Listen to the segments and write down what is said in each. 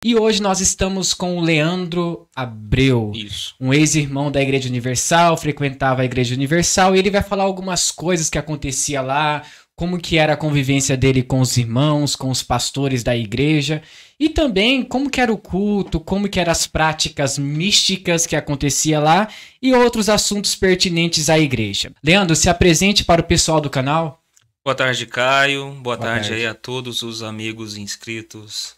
E hoje nós estamos com o Leandro Abreu, Isso. um ex-irmão da Igreja Universal, frequentava a Igreja Universal, e ele vai falar algumas coisas que acontecia lá, como que era a convivência dele com os irmãos, com os pastores da igreja, e também como que era o culto, como que eram as práticas místicas que acontecia lá, e outros assuntos pertinentes à igreja. Leandro, se apresente para o pessoal do canal. Boa tarde, Caio. Boa tarde tarde aí a todos os amigos inscritos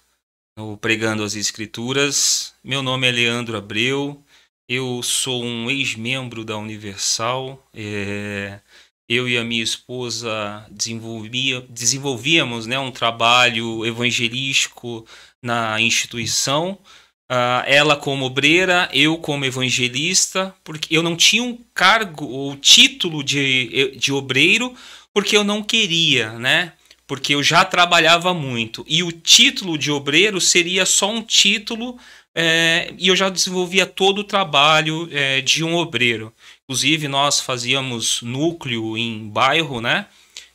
no Pregando as Escrituras. Meu nome é Leandro Abreu. Eu sou um ex-membro da Universal. Eu e a minha esposa desenvolvíamos, né, um trabalho evangelístico na instituição. Ela como obreira, eu como evangelista, porque eu não tinha um cargo ou título de obreiro, porque eu não queria, né? Porque eu já trabalhava muito. E o título de obreiro seria só um título, e eu já desenvolvia todo o trabalho de um obreiro. Inclusive, nós fazíamos núcleo em bairro, né?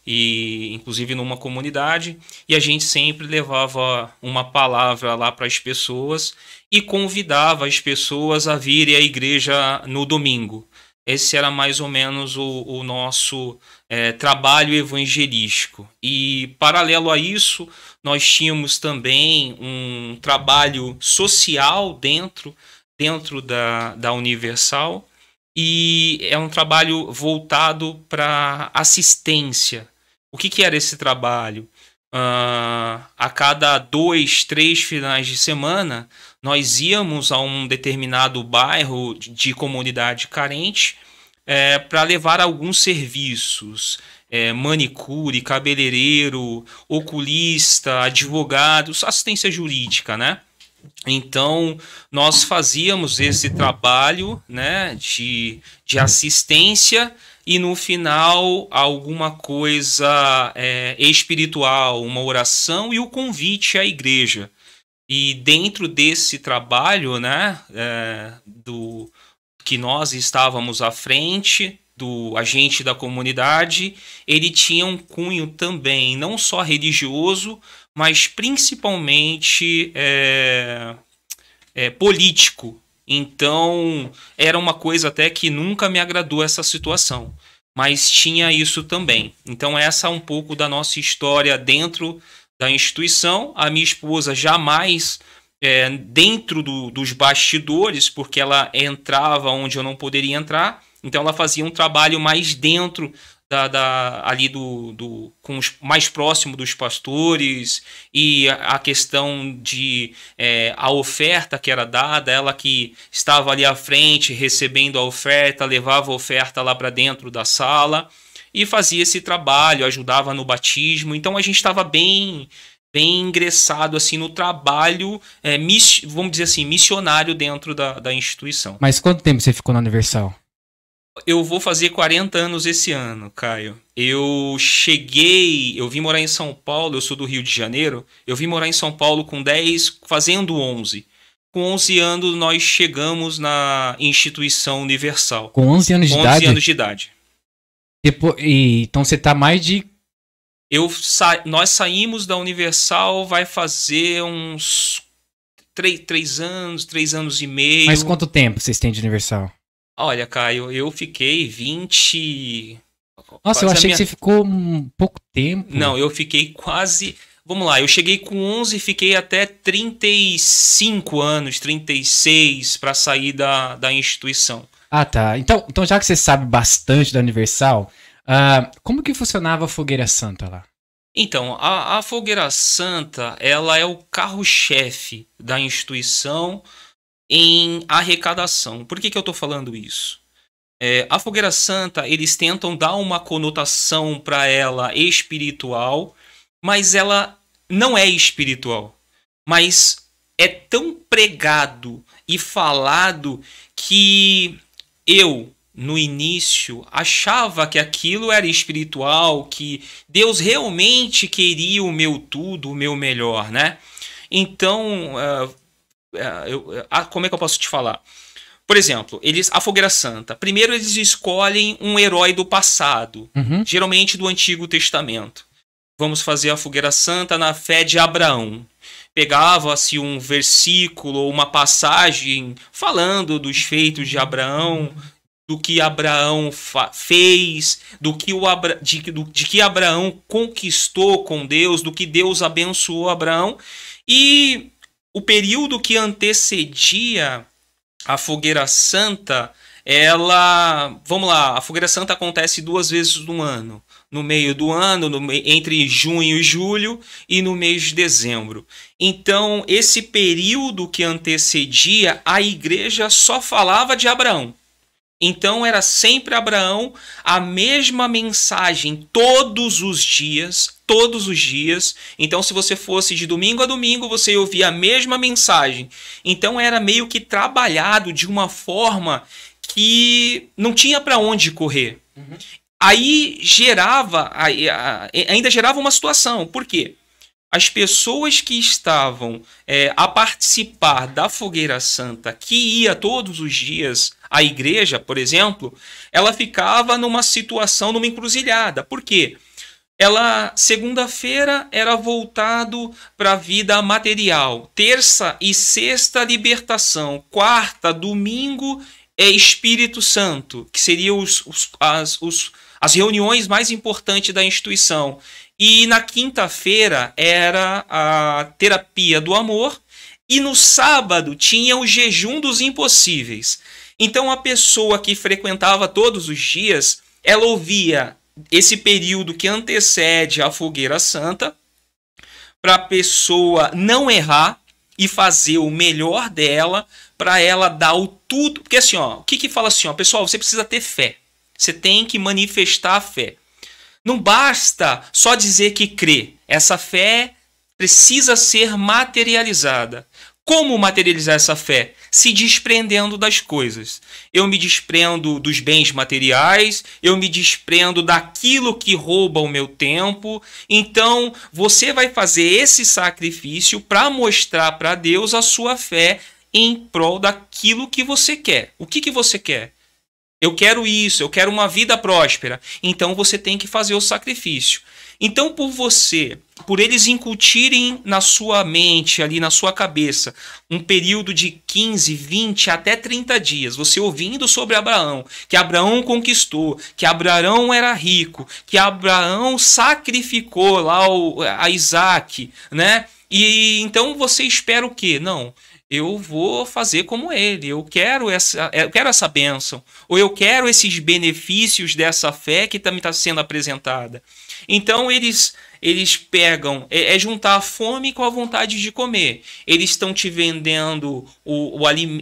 E inclusive numa comunidade, e a gente sempre levava uma palavra lá para as pessoas e convidava as pessoas a virem à igreja no domingo. Esse era mais ou menos o nosso trabalho evangelístico. E, paralelo a isso, nós tínhamos também um trabalho social dentro da Universal, e é um trabalho voltado para assistência. O que era esse trabalho? A cada 2, 3 finais de semana, nós íamos a um determinado bairro de comunidade carente para levar alguns serviços, manicure, cabeleireiro, oculista, advogados, assistência jurídica, né? Então, nós fazíamos esse trabalho, né, de assistência, e no final alguma coisa espiritual, uma oração e o convite à igreja. E dentro desse trabalho, né, do que nós estávamos à frente, do agente da comunidade, ele tinha um cunho também, não só religioso, mas principalmente político. Então, era uma coisa até que nunca me agradou essa situação, mas tinha isso também. Então, essa é um pouco da nossa história dentro da instituição. A minha esposa jamais dentro dos bastidores, porque ela entrava onde eu não poderia entrar, então ela fazia um trabalho mais dentro ali com os mais próximo dos pastores, e a questão de a oferta que era dada, ela que estava ali à frente recebendo a oferta, levava a oferta lá para dentro da sala e fazia esse trabalho, ajudava no batismo. Então a gente estava bem ingressado assim no trabalho, vamos dizer assim, missionário dentro da instituição. Mas quanto tempo você ficou na Universal? Eu vou fazer 40 anos esse ano, Caio. Eu vim morar em São Paulo, eu sou do Rio de Janeiro, eu vim morar em São Paulo com 10, fazendo 11. Com 11 anos nós chegamos na instituição Universal. Com 11 anos de idade? 11 anos de idade. Então você tá mais de... Nós saímos da Universal, vai fazer uns 3 anos, 3 anos e meio. Mas quanto tempo vocês têm de Universal? Olha, Caio, eu fiquei 20... Nossa, eu achei que você ficou pouco tempo. Não, eu fiquei quase... Vamos lá, eu cheguei com 11 e fiquei até 35 anos, 36, para sair da instituição. Ah, tá. Então, já que você sabe bastante da Universal, como que funcionava a Fogueira Santa lá? Então, a Fogueira Santa, ela é o carro-chefe da instituição em arrecadação. Por que eu estou falando isso? A Fogueira Santa, eles tentam dar uma conotação para ela espiritual, mas ela não é espiritual. Mas é tão pregado e falado que eu, no início, achava que aquilo era espiritual, que Deus realmente queria o meu tudo, o meu melhor, né? Então, como é que eu posso te falar? Por exemplo, a Fogueira Santa, primeiro eles escolhem um herói do passado, geralmente do Antigo Testamento. Vamos fazer a Fogueira Santa na fé de Abraão. pegava-se um versículo, uma passagem falando dos feitos de Abraão, do que Abraão fez, de que Abraão conquistou com Deus, do que Deus abençoou Abraão. E o período que antecedia a Fogueira Santa, vamos lá, a Fogueira Santa acontece 2 vezes no ano. No meio do ano, entre junho e julho, e no mês de dezembro. Então, esse período que antecedia, a igreja só falava de Abraão. Então era sempre Abraão, a mesma mensagem todos os dias, todos os dias. Então se você fosse de domingo a domingo, você ouvia a mesma mensagem. Então era meio que trabalhado de uma forma que não tinha para onde correr. Uhum. Aí ainda gerava uma situação. Por quê? As pessoas que estavam a participar da Fogueira Santa, que ia todos os dias à igreja, por exemplo, ela ficava numa situação, numa encruzilhada. Por quê? Segunda-feira era voltado para a vida material. Terça e sexta, libertação. Quarta, domingo, Espírito Santo, que seriam as reuniões mais importantes da instituição. E na quinta-feira era a terapia do amor. E no sábado tinha o jejum dos impossíveis. Então a pessoa que frequentava todos os dias, ela ouvia esse período que antecede a Fogueira Santa, para a pessoa não errar e fazer o melhor dela, para ela dar o tudo. Porque assim, ó, o que fala assim, ó, pessoal, você precisa ter fé. Você tem que manifestar a fé. Não basta só dizer que crê. Essa fé precisa ser materializada. Como materializar essa fé? Se desprendendo das coisas. Eu me desprendo dos bens materiais, eu me desprendo daquilo que rouba o meu tempo. Então, você vai fazer esse sacrifício para mostrar para Deus a sua fé em prol daquilo que você quer. O que você quer? Eu quero isso, eu quero uma vida próspera. Então você tem que fazer o sacrifício. Então por eles incutirem na sua mente, ali na sua cabeça, um período de 15, 20 até 30 dias, você ouvindo sobre Abraão, que Abraão conquistou, que Abraão era rico, que Abraão sacrificou lá a Isaac, né? E então você espera o quê? Não, eu vou fazer como ele, eu quero essa bênção, ou eu quero esses benefícios dessa fé que me está sendo apresentada. Então eles pegam, juntar a fome com a vontade de comer. Eles estão te vendendo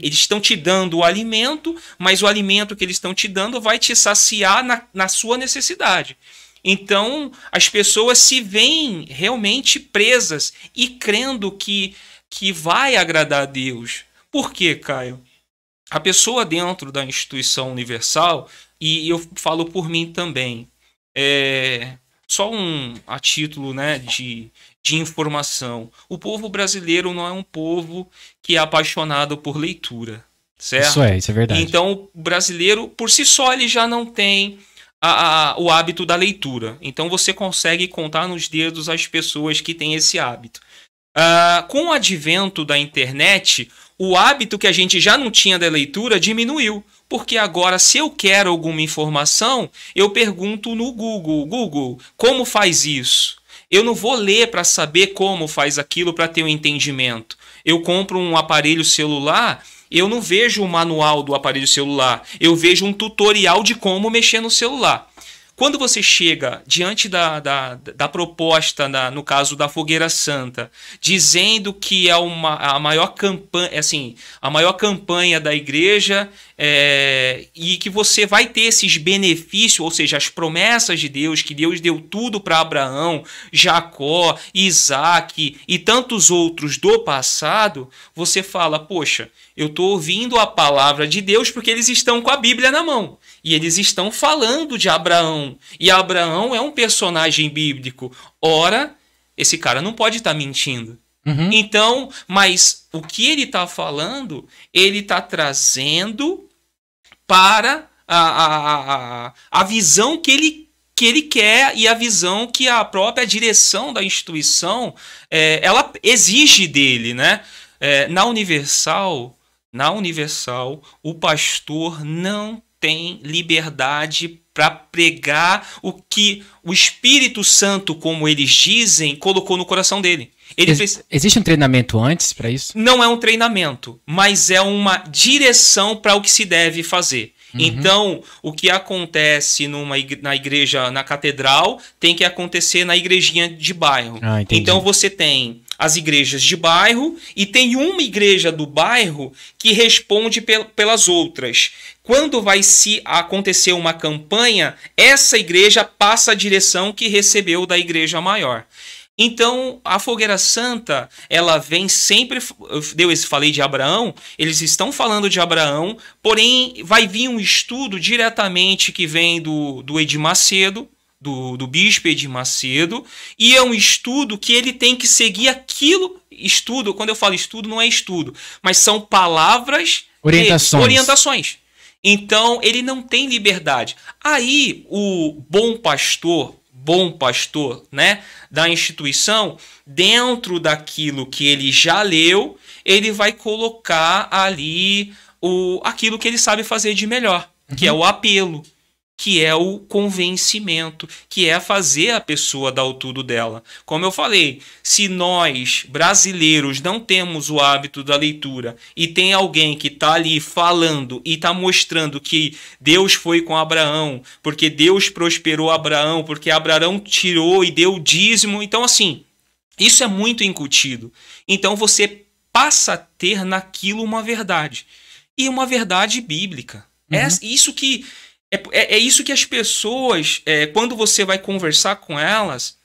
eles estão te dando o alimento, mas o alimento que eles estão te dando vai te saciar na sua necessidade. Então as pessoas se veem realmente presas e crendo que vai agradar a Deus. Por quê, Caio? A pessoa dentro da instituição universal, e eu falo por mim também, só a título, né, de informação, o povo brasileiro não é um povo que é apaixonado por leitura, certo? Isso é verdade. Então, o brasileiro, por si só, ele já não tem o hábito da leitura. Então, você consegue contar nos dedos as pessoas que têm esse hábito. Com o advento da internet, o hábito que a gente já não tinha da leitura diminuiu. Porque agora, se eu quero alguma informação, eu pergunto no Google. Google, como faz isso? Eu não vou ler para saber como faz aquilo para ter um entendimento. Eu compro um aparelho celular, eu não vejo o manual do aparelho celular. Eu vejo um tutorial de como mexer no celular. Quando você chega diante da proposta, no caso da Fogueira Santa, dizendo que é a maior campanha da igreja, e que você vai ter esses benefícios, ou seja, as promessas de Deus, que Deus deu tudo para Abraão, Jacó, Isaac e tantos outros do passado, você fala, poxa, eu estou ouvindo a palavra de Deus porque eles estão com a Bíblia na mão. E eles estão falando de Abraão. E Abraão é um personagem bíblico. Ora, esse cara não pode estar mentindo. Uhum. Então, mas o que ele está falando, ele está trazendo para a visão que que ele quer e a visão que a própria direção da instituição ela exige dele, né? Na Universal, o pastor não tem liberdade para pregar o que o Espírito Santo, como eles dizem, colocou no coração dele. Existe um treinamento antes para isso? Não é um treinamento, mas é uma direção para o que se deve fazer. Uhum. Então, o que acontece na igreja, na catedral, tem que acontecer na igrejinha de bairro. Então, você tem as igrejas de bairro e tem uma igreja do bairro que responde pelas outras. Quando vai se acontecer uma campanha, essa igreja passa a direção que recebeu da igreja maior. Então, a Fogueira Santa, ela vem sempre... Eu falei de Abraão, eles estão falando de Abraão, porém vai vir um estudo diretamente que vem do Edir Macedo, do bispo Edir Macedo, e é um estudo que ele tem que seguir aquilo... Estudo, quando eu falo estudo, não é estudo, mas são palavras... Orientações. Então, ele não tem liberdade. Aí, o bom pastor, né, da instituição, dentro daquilo que ele já leu, ele vai colocar ali aquilo que ele sabe fazer de melhor, que é o apelo, que é o convencimento, que é fazer a pessoa dar o tudo dela. Como eu falei, se nós, brasileiros, não temos o hábito da leitura e tem alguém que está ali falando e está mostrando que Deus foi com Abraão, porque Deus prosperou Abraão, porque Abraão tirou e deu o dízimo. Então, assim, isso é muito incutido. Então, você passa a ter naquilo uma verdade. E uma verdade bíblica. É isso que... É isso que as pessoas, quando você vai conversar com elas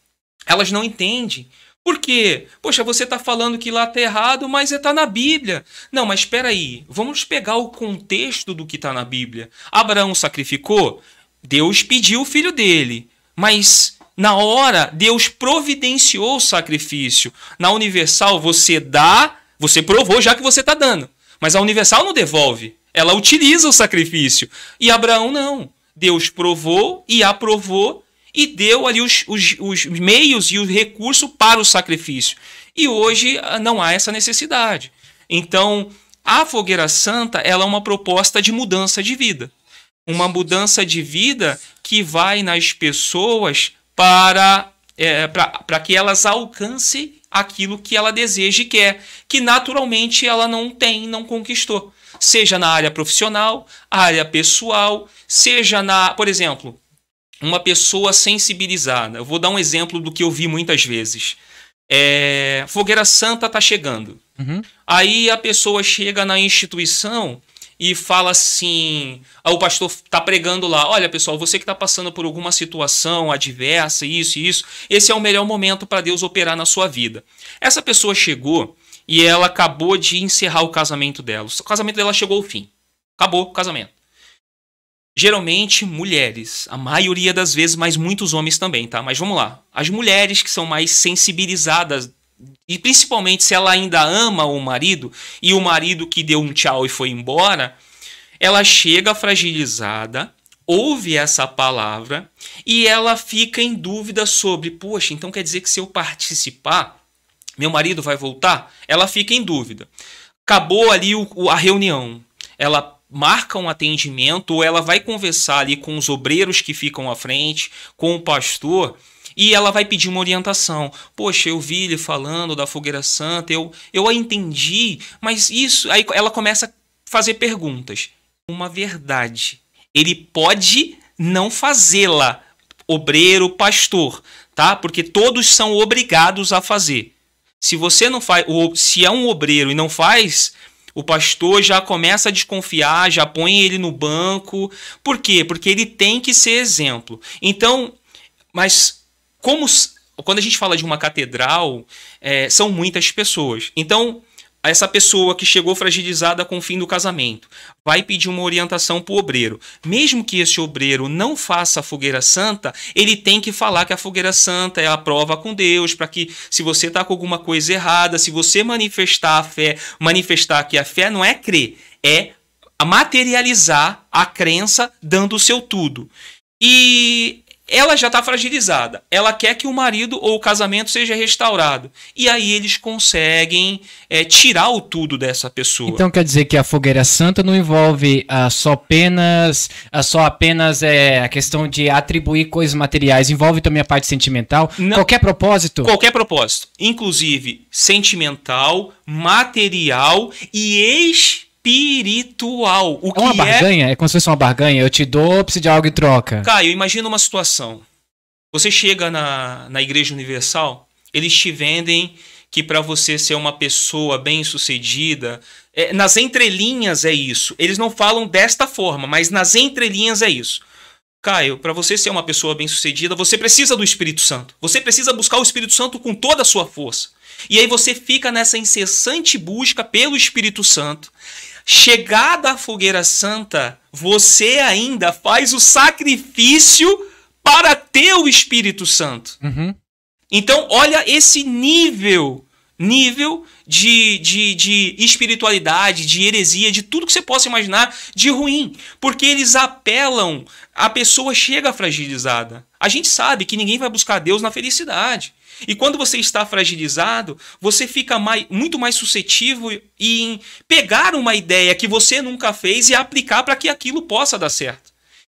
não entendem. Por quê? Poxa, você está falando que lá está errado, mas está na Bíblia. Não, mas espera aí, vamos pegar o contexto do que está na Bíblia. Abraão sacrificou, Deus pediu o filho dele, mas na hora Deus providenciou o sacrifício. Na Universal você dá, você provou já que você está dando, mas a Universal não devolve. Ela utiliza o sacrifício. E Abraão não. Deus provou e aprovou e deu ali os meios e o recurso para o sacrifício. E hoje não há essa necessidade. Então, a Fogueira Santa ela é uma proposta de mudança de vida. Uma mudança de vida que vai nas pessoas para que elas alcancem aquilo que ela deseja e quer, que naturalmente ela não tem, não conquistou. Seja na área profissional, área pessoal, seja por exemplo, uma pessoa sensibilizada. Eu vou dar um exemplo do que eu vi muitas vezes. Fogueira Santa está chegando. Aí a pessoa chega na instituição e fala assim, o pastor está pregando lá, olha pessoal, você que está passando por alguma situação adversa, isso e isso, esse é o melhor momento para Deus operar na sua vida. Essa pessoa chegou e ela acabou de encerrar o casamento dela. O casamento dela chegou ao fim. Acabou o casamento. Geralmente, mulheres. A maioria das vezes, mas muitos homens também, tá? Mas vamos lá. As mulheres que são mais sensibilizadas, e principalmente se ela ainda ama o marido, e o marido que deu um tchau e foi embora, ela chega fragilizada, ouve essa palavra, e ela fica em dúvida sobre, poxa, então quer dizer que se eu participar, meu marido vai voltar? Ela fica em dúvida. Acabou ali a reunião. Ela marca um atendimento ou ela vai conversar ali com os obreiros que ficam à frente, com o pastor, e ela vai pedir uma orientação. Poxa, eu vi ele falando da Fogueira Santa, eu a entendi, mas isso... Aí ela começa a fazer perguntas. Uma verdade. Ele pode não fazê-la, obreiro, pastor, tá? Porque todos são obrigados a fazer. Se você não faz, se é um obreiro e não faz, o pastor já começa a desconfiar, já põe ele no banco. Por quê? Porque ele tem que ser exemplo. Então, mas quando a gente fala de uma catedral, são muitas pessoas. Então, essa pessoa que chegou fragilizada com o fim do casamento vai pedir uma orientação para o obreiro. Mesmo que esse obreiro não faça a Fogueira Santa, ele tem que falar que a Fogueira Santa é a prova com Deus, para que se você está com alguma coisa errada, se você manifestar a fé, manifestar que a fé não é crer, é materializar a crença dando o seu tudo. E ela já está fragilizada. Ela quer que o marido ou o casamento seja restaurado. E aí eles conseguem tirar o tudo dessa pessoa. Então quer dizer que a fogueira santa não envolve só apenas a questão de atribuir coisas materiais, envolve também a parte sentimental? Não, qualquer propósito? Qualquer propósito. Inclusive sentimental, material e espiritual. É uma barganha? É como se fosse uma barganha? Eu te dou, preciso de algo em troca. Caio, imagina uma situação. Você chega na Igreja Universal, eles te vendem que para você ser uma pessoa bem-sucedida, nas entrelinhas é isso. Eles não falam desta forma, mas nas entrelinhas é isso. Caio, para você ser uma pessoa bem-sucedida, você precisa do Espírito Santo. Você precisa buscar o Espírito Santo com toda a sua força. E aí você fica nessa incessante busca pelo Espírito Santo. Chegada à fogueira santa, você ainda faz o sacrifício para ter o Espírito Santo. Uhum. Então, olha esse nível de espiritualidade, de heresia, de tudo que você possa imaginar de ruim. Porque eles apelam, a pessoa chega fragilizada. A gente sabe que ninguém vai buscar Deus na felicidade. E quando você está fragilizado, você fica muito mais suscetível em pegar uma ideia que você nunca fez e aplicar para que aquilo possa dar certo.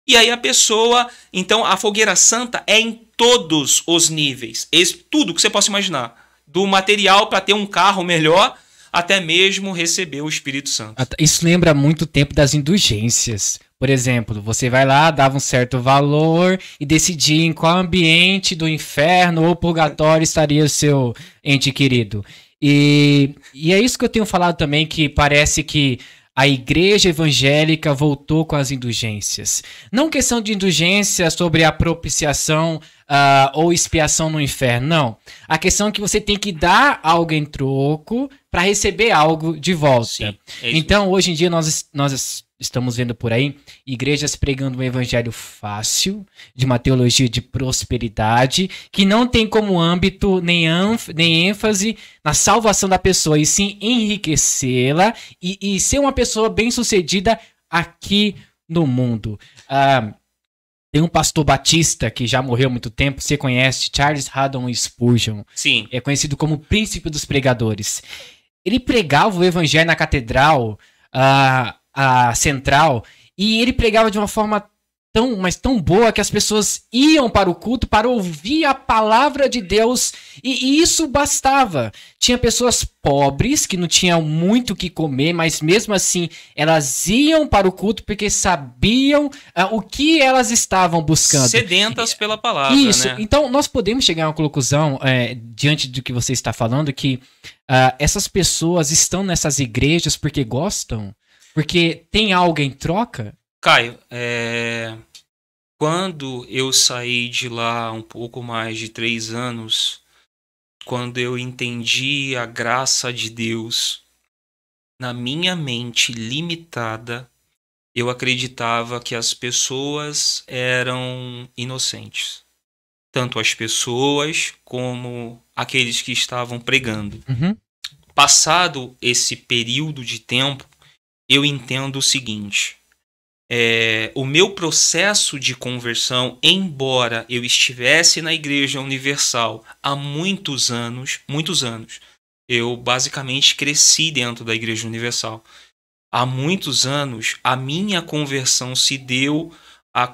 E aí a pessoa... Então, a fogueira santa é em todos os níveis. Tudo que você possa imaginar. Do material para ter um carro melhor, até mesmo receber o Espírito Santo. Isso lembra muito o tempo das indulgências. Por exemplo, você vai lá, dava um certo valor e decidia em qual ambiente do inferno ou purgatório estaria o seu ente querido. E é isso que eu tenho falado também, que parece que a igreja evangélica voltou com as indulgências. Não questão de indulgência sobre a propiciação ou expiação no inferno, não. A questão é que você tem que dar algo em troco para receber algo de volta. Sim, então, hoje em dia, nós estamos vendo por aí igrejas pregando um evangelho fácil, de uma teologia de prosperidade, que não tem como âmbito nem ênfase na salvação da pessoa, e sim enriquecê-la e ser uma pessoa bem-sucedida aqui no mundo. Tem um pastor batista que já morreu há muito tempo, você conhece, Charles Haddon Spurgeon. Sim. É conhecido como o príncipe dos pregadores. Ele pregava o evangelho na catedral central, e ele pregava de uma forma tão boa que as pessoas iam para o culto para ouvir a palavra de Deus, e isso bastava. Tinha pessoas pobres que não tinham muito o que comer, mas mesmo assim elas iam para o culto porque sabiam o que elas estavam buscando. Sedentas pela palavra, isso, né? Então nós podemos chegar a uma conclusão diante do que você está falando, que essas pessoas estão nessas igrejas porque gostam? Porque tem algo em troca? Caio, quando eu saí de lá um pouco mais de 3 anos, quando eu entendi a graça de Deus, na minha mente limitada, eu acreditava que as pessoas eram inocentes. Tanto as pessoas como aqueles que estavam pregando. Uhum. Passado esse período de tempo, eu entendo o seguinte: o meu processo de conversão, embora eu estivesse na Igreja Universal há muitos anos, eu basicamente cresci dentro da Igreja Universal. Há muitos anos, a minha conversão se deu há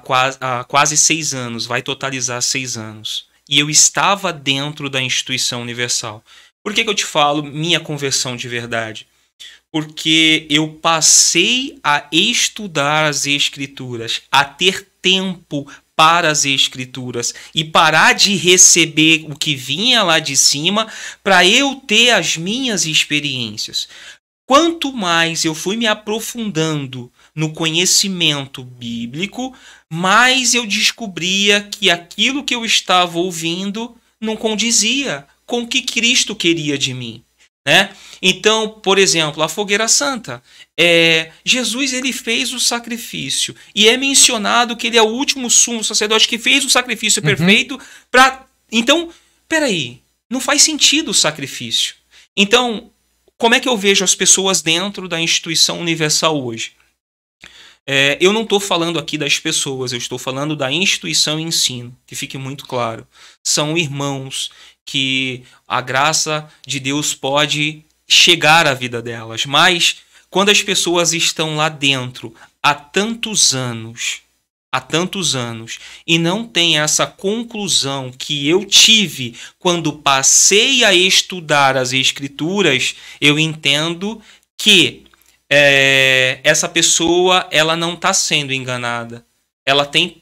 quase 6 anos, vai totalizar 6 anos. E eu estava dentro da instituição universal. Por que eu te falo minha conversão de verdade? Porque eu passei a estudar as Escrituras, a ter tempo para as Escrituras e parar de receber o que vinha lá de cima para eu ter as minhas experiências. Quanto mais eu fui me aprofundando no conhecimento bíblico, mais eu descobria que aquilo que eu estava ouvindo não condizia com o que Cristo queria de mim. Né? Então, por exemplo, a fogueira santa. Jesus ele fez o sacrifício e é mencionado que ele é o último sumo sacerdote que fez o sacrifício perfeito para. Então, peraí, não faz sentido o sacrifício. Então, como é que eu vejo as pessoas dentro da instituição universal hoje? Eu não estou falando aqui das pessoas, eu estou falando da instituição e ensino, que fique muito claro. São irmãos que a graça de Deus pode chegar à vida delas, mas quando as pessoas estão lá dentro há tantos anos, e não tem essa conclusão que eu tive quando passei a estudar as Escrituras, eu entendo que essa pessoa ela não está sendo enganada. Ela tem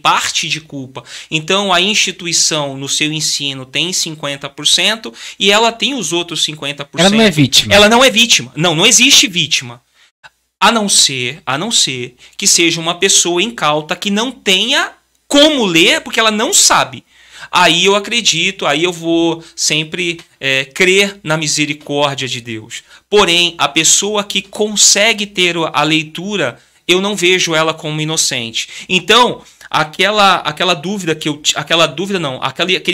parte de culpa. Então a instituição no seu ensino tem 50% e ela tem os outros 50%. Ela não é vítima. Ela não é vítima. Não existe vítima. A não ser que seja uma pessoa incauta que não tenha como ler porque ela não sabe. Aí eu acredito, aí eu vou sempre crer na misericórdia de Deus. Porém, a pessoa que consegue ter a leitura, eu não vejo ela como inocente. Então, aquele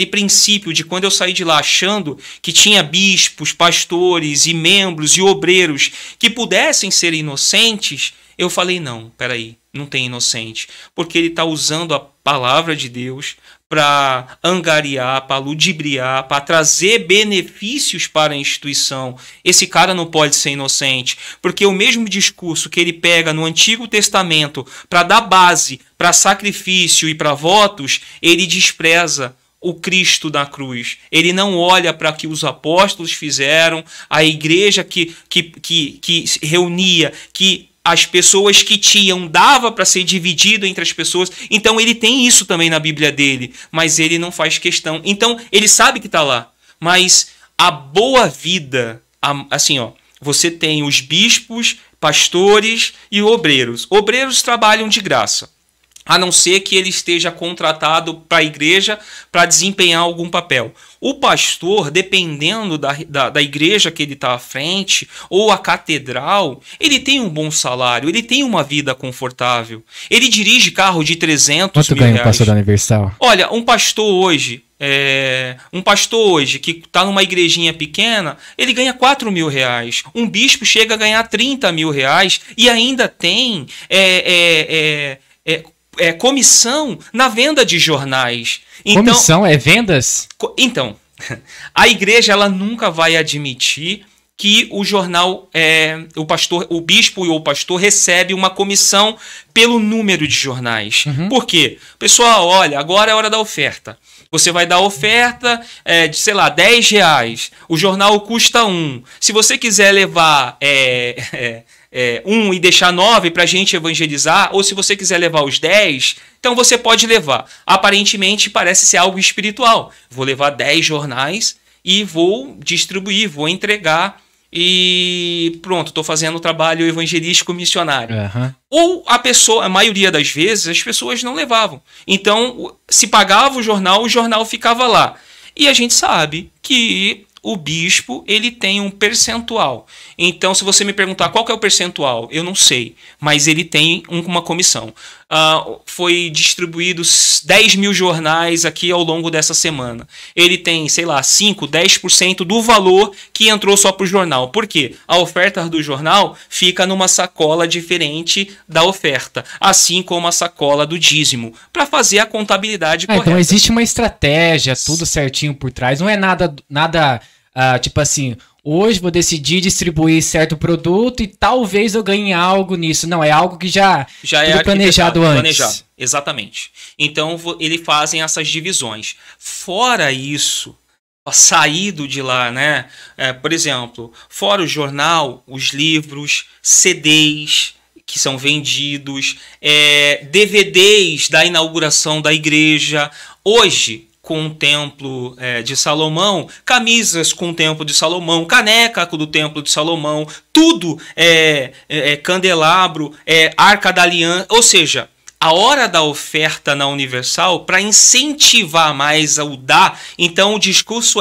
princípio de quando eu saí de lá achando que tinha bispos, pastores e membros e obreiros que pudessem ser inocentes, eu falei, não, peraí, não tem inocente. Porque ele está usando a palavra de Deus para angariar, para ludibriar, para trazer benefícios para a instituição. Esse cara não pode ser inocente, porque o mesmo discurso que ele pega no Antigo Testamento para dar base para sacrifício e para votos, ele despreza o Cristo da cruz. Ele não olha para o que os apóstolos fizeram, a igreja que reunia, que as pessoas que tinham dava para ser dividido entre as pessoas. Então ele tem isso também na Bíblia dele, mas ele não faz questão. Então ele sabe que está lá, mas a boa vida, assim, ó, você tem os bispos, pastores e obreiros. Obreiros trabalham de graça, a não ser que ele esteja contratado para a igreja para desempenhar algum papel. O pastor, dependendo da igreja que ele está à frente, ou a catedral, ele tem um bom salário, ele tem uma vida confortável. Ele dirige carro de 300 Quanto mil ganha reais. um pastor da Universal? Olha, um pastor hoje que está numa igrejinha pequena, ele ganha 4 mil reais. Um bispo chega a ganhar 30 mil reais e ainda tem comissão na venda de jornais. Então, comissão é vendas? Então, a igreja ela nunca vai admitir que o jornal, o bispo ou o pastor recebe uma comissão pelo número de jornais. Uhum. Por quê? Pessoal, olha, agora é hora da oferta. Você vai dar oferta de, sei lá, 10 reais. O jornal custa 1. Se você quiser levar 1 e deixar 9 para a gente evangelizar, ou se você quiser levar os 10, então você pode levar. Aparentemente parece ser algo espiritual. Vou levar 10 jornais e vou distribuir, vou entregar e pronto, estou fazendo o trabalho evangelístico missionário. Uhum. Ou a maioria das vezes, as pessoas não levavam. Então, se pagava o jornal ficava lá. E a gente sabe que o bispo ele tem um percentual. Então, se você me perguntar qual que é o percentual, eu não sei, mas ele tem uma comissão. Foi distribuídos 10 mil jornais aqui ao longo dessa semana. Ele tem, sei lá, 5, 10% do valor que entrou só para o jornal. Por quê? A oferta do jornal fica numa sacola diferente da oferta, assim como a sacola do dízimo, para fazer a contabilidade correta. Então existe uma estratégia, tudo certinho por trás. Não é nada tipo assim, hoje vou decidir distribuir certo produto e talvez eu ganhe algo nisso. Não, é algo que já é planejado antes. Planejado, exatamente. Então eles fazem essas divisões. Fora isso, saído de lá, né? Por exemplo, fora o jornal, os livros, CDs que são vendidos, DVDs da inauguração da igreja. Hoje, com o Templo de Salomão, camisas com o Templo de Salomão, caneca do Templo de Salomão, tudo candelabro, Arca da Aliança, ou seja, a hora da oferta na Universal, para incentivar mais o dar, então o discurso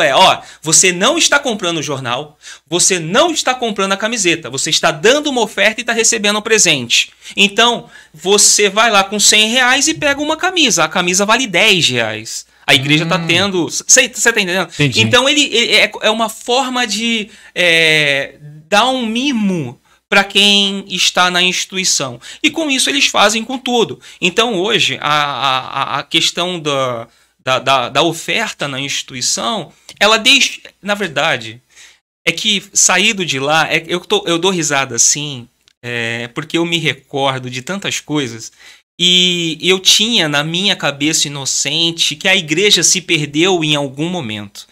você não está comprando o jornal, você não está comprando a camiseta, você está dando uma oferta e está recebendo um presente. Então, você vai lá com 100 reais e pega uma camisa, a camisa vale 10 reais. A igreja está tendo... Você está entendendo? Entendi. Então, ele é uma forma de dar um mimo para quem está na instituição. E com isso eles fazem com tudo. Então hoje a questão da oferta na instituição, ela deixa, na verdade, é que saído de lá, eu dou risada assim, porque eu me recordo de tantas coisas. E eu tinha na minha cabeça inocente que a igreja se perdeu em algum momento.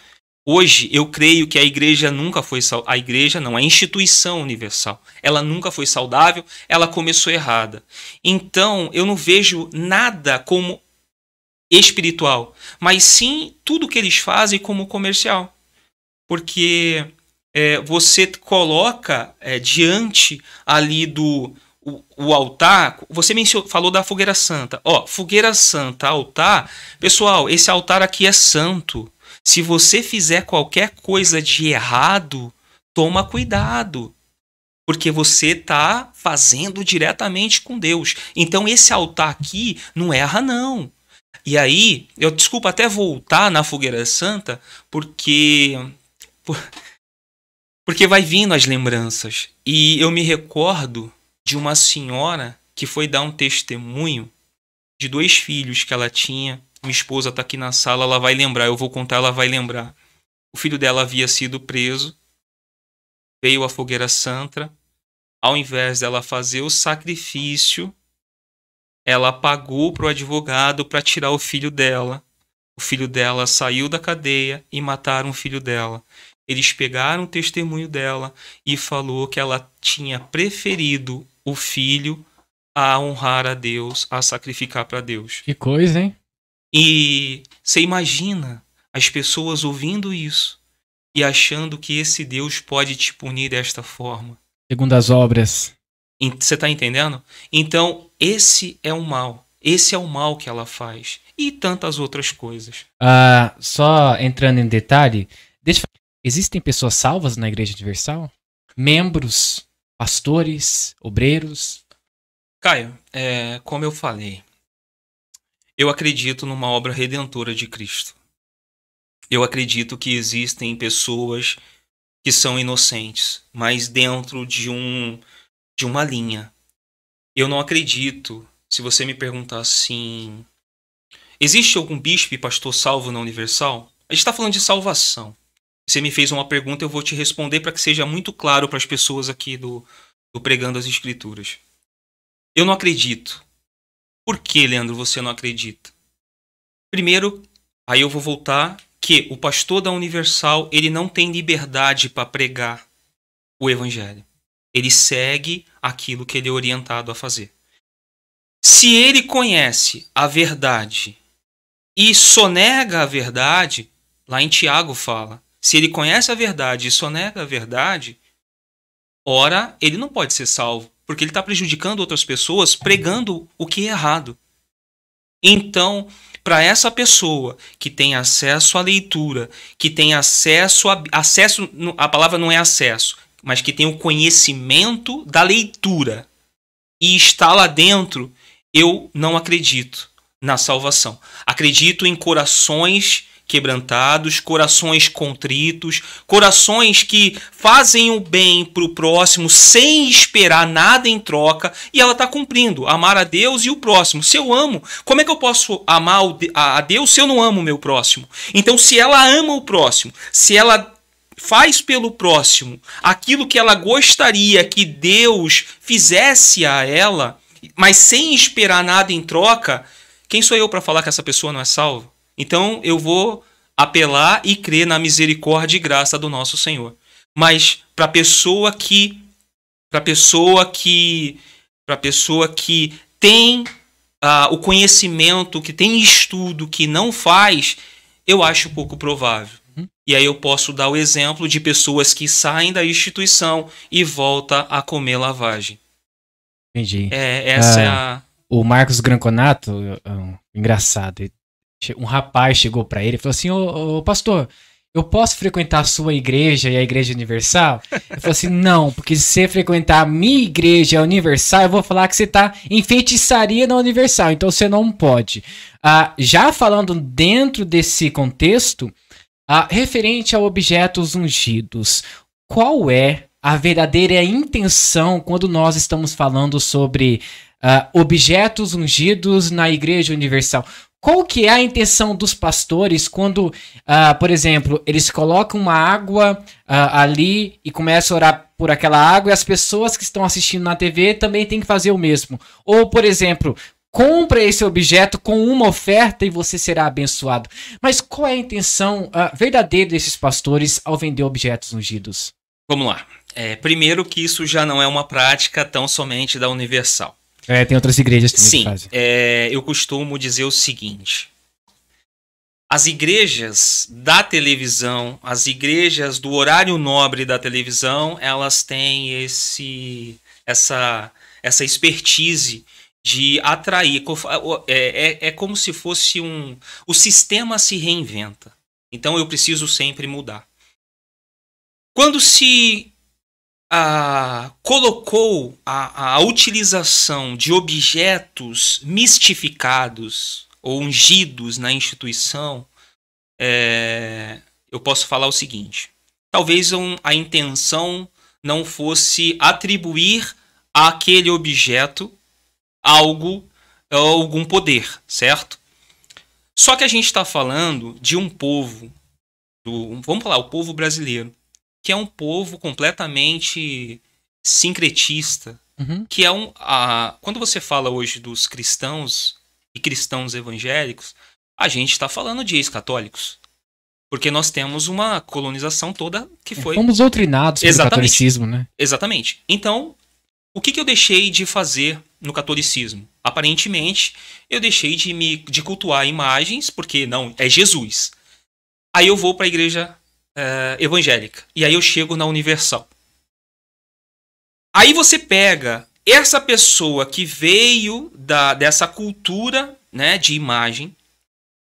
Hoje eu creio que a igreja nunca foi a igreja não, a instituição universal. Ela nunca foi saudável, ela começou errada. Então eu não vejo nada como espiritual, mas sim tudo que eles fazem como comercial. Porque você coloca diante ali do o altar, você falou da fogueira santa. Fogueira santa, altar. Pessoal, esse altar aqui é santo. Se você fizer qualquer coisa de errado, toma cuidado. Porque você está fazendo diretamente com Deus. Então esse altar aqui não erra não. E aí, desculpa até voltar na fogueira santa, porque vai vindo as lembranças. E eu me recordo de uma senhora que foi dar um testemunho de 2 filhos que ela tinha. Minha esposa está aqui na sala, ela vai lembrar, eu vou contar, ela vai lembrar. O filho dela havia sido preso, veio a fogueira santa, ao invés dela fazer o sacrifício, ela pagou para o advogado para tirar o filho dela. O filho dela saiu da cadeia e mataram o filho dela. Eles pegaram o testemunho dela e falou que ela tinha preferido o filho a honrar a Deus, a sacrificar para Deus. Que coisa, hein? E você imagina as pessoas ouvindo isso e achando que esse Deus pode te punir desta forma. Segundo as obras. Você está entendendo? Então, esse é o mal. Esse é o mal que ela faz. E tantas outras coisas. Só entrando em detalhe, existem pessoas salvas na Igreja Universal? Membros, pastores, obreiros? Caio, como eu falei, eu acredito numa obra redentora de Cristo. Eu acredito que existem pessoas que são inocentes, mas dentro de uma linha. Eu não acredito, se você me perguntar assim, existe algum bispo e pastor salvo na Universal? A gente está falando de salvação. Você me fez uma pergunta, eu vou te responder para que seja muito claro para as pessoas aqui do Pregando as Escrituras. Eu não acredito. Por que, Leandro, você não acredita? Primeiro, aí eu vou voltar, que o pastor da Universal, ele não tem liberdade para pregar o evangelho. Ele segue aquilo que ele é orientado a fazer. Se ele conhece a verdade e sonega a verdade, lá em Tiago fala, se ele conhece a verdade e sonega a verdade, ora, ele não pode ser salvo, porque ele está prejudicando outras pessoas pregando o que é errado. Então, para essa pessoa que tem acesso à leitura, que tem acesso, a palavra não é acesso, mas que tem o conhecimento da leitura e está lá dentro, eu não acredito na salvação. Acredito em corações quebrantados, corações contritos, corações que fazem o bem para o próximo sem esperar nada em troca, e ela está cumprindo, amar a Deus e o próximo. Se eu amo, como é que eu posso amar a Deus se eu não amo o meu próximo? Então, se ela ama o próximo, se ela faz pelo próximo aquilo que ela gostaria que Deus fizesse a ela, mas sem esperar nada em troca, quem sou eu para falar que essa pessoa não é salva? Então eu vou apelar e crer na misericórdia e graça do nosso Senhor. Mas para a pessoa que tem o conhecimento, que tem estudo, que não faz, eu acho pouco provável. E aí eu posso dar o exemplo de pessoas que saem da instituição e voltam a comer lavagem. Entendi. Essa é a... O Marcos Granconato, engraçado, um rapaz chegou pra ele e falou assim, ô pastor, eu posso frequentar a sua igreja e a Igreja Universal? Ele falou assim, não, porque se você frequentar a minha igreja e a Universal, eu vou falar que você tá em feitiçaria na Universal, então você não pode. Já falando dentro desse contexto, referente a objetos ungidos, qual é a verdadeira intenção quando nós estamos falando sobre objetos ungidos na Igreja Universal? Qual que é a intenção dos pastores quando, por exemplo, eles colocam uma água ali e começam a orar por aquela água e as pessoas que estão assistindo na TV também têm que fazer o mesmo? Ou, por exemplo, compra esse objeto com uma oferta e você será abençoado. Mas qual é a intenção verdadeira desses pastores ao vender objetos ungidos? Vamos lá. Primeiro que isso já não é uma prática tão somente da Universal. Tem outras igrejas também que fazem. Eu costumo dizer o seguinte. As igrejas da televisão, as igrejas do horário nobre da televisão, elas têm essa expertise de atrair. É como se fosse o sistema se reinventa. Então eu preciso sempre mudar. Quando se colocou a utilização de objetos mistificados ou ungidos na instituição, eu posso falar o seguinte. Talvez a intenção não fosse atribuir àquele objeto algum poder, certo? Só que a gente está falando de um povo, vamos falar, o povo brasileiro, que é um povo completamente sincretista, que é quando você fala hoje dos cristãos e cristãos evangélicos, a gente está falando de ex-católicos, porque nós temos uma colonização toda que foi... Fomos doutrinados pelo catolicismo, né? Exatamente. Então, o que eu deixei de fazer no catolicismo? Aparentemente, eu deixei de cultuar imagens, porque não, é Jesus. Aí eu vou para a igreja evangélica. E aí eu chego na Universal. Aí você pega essa pessoa que veio dessa cultura, né, de imagem,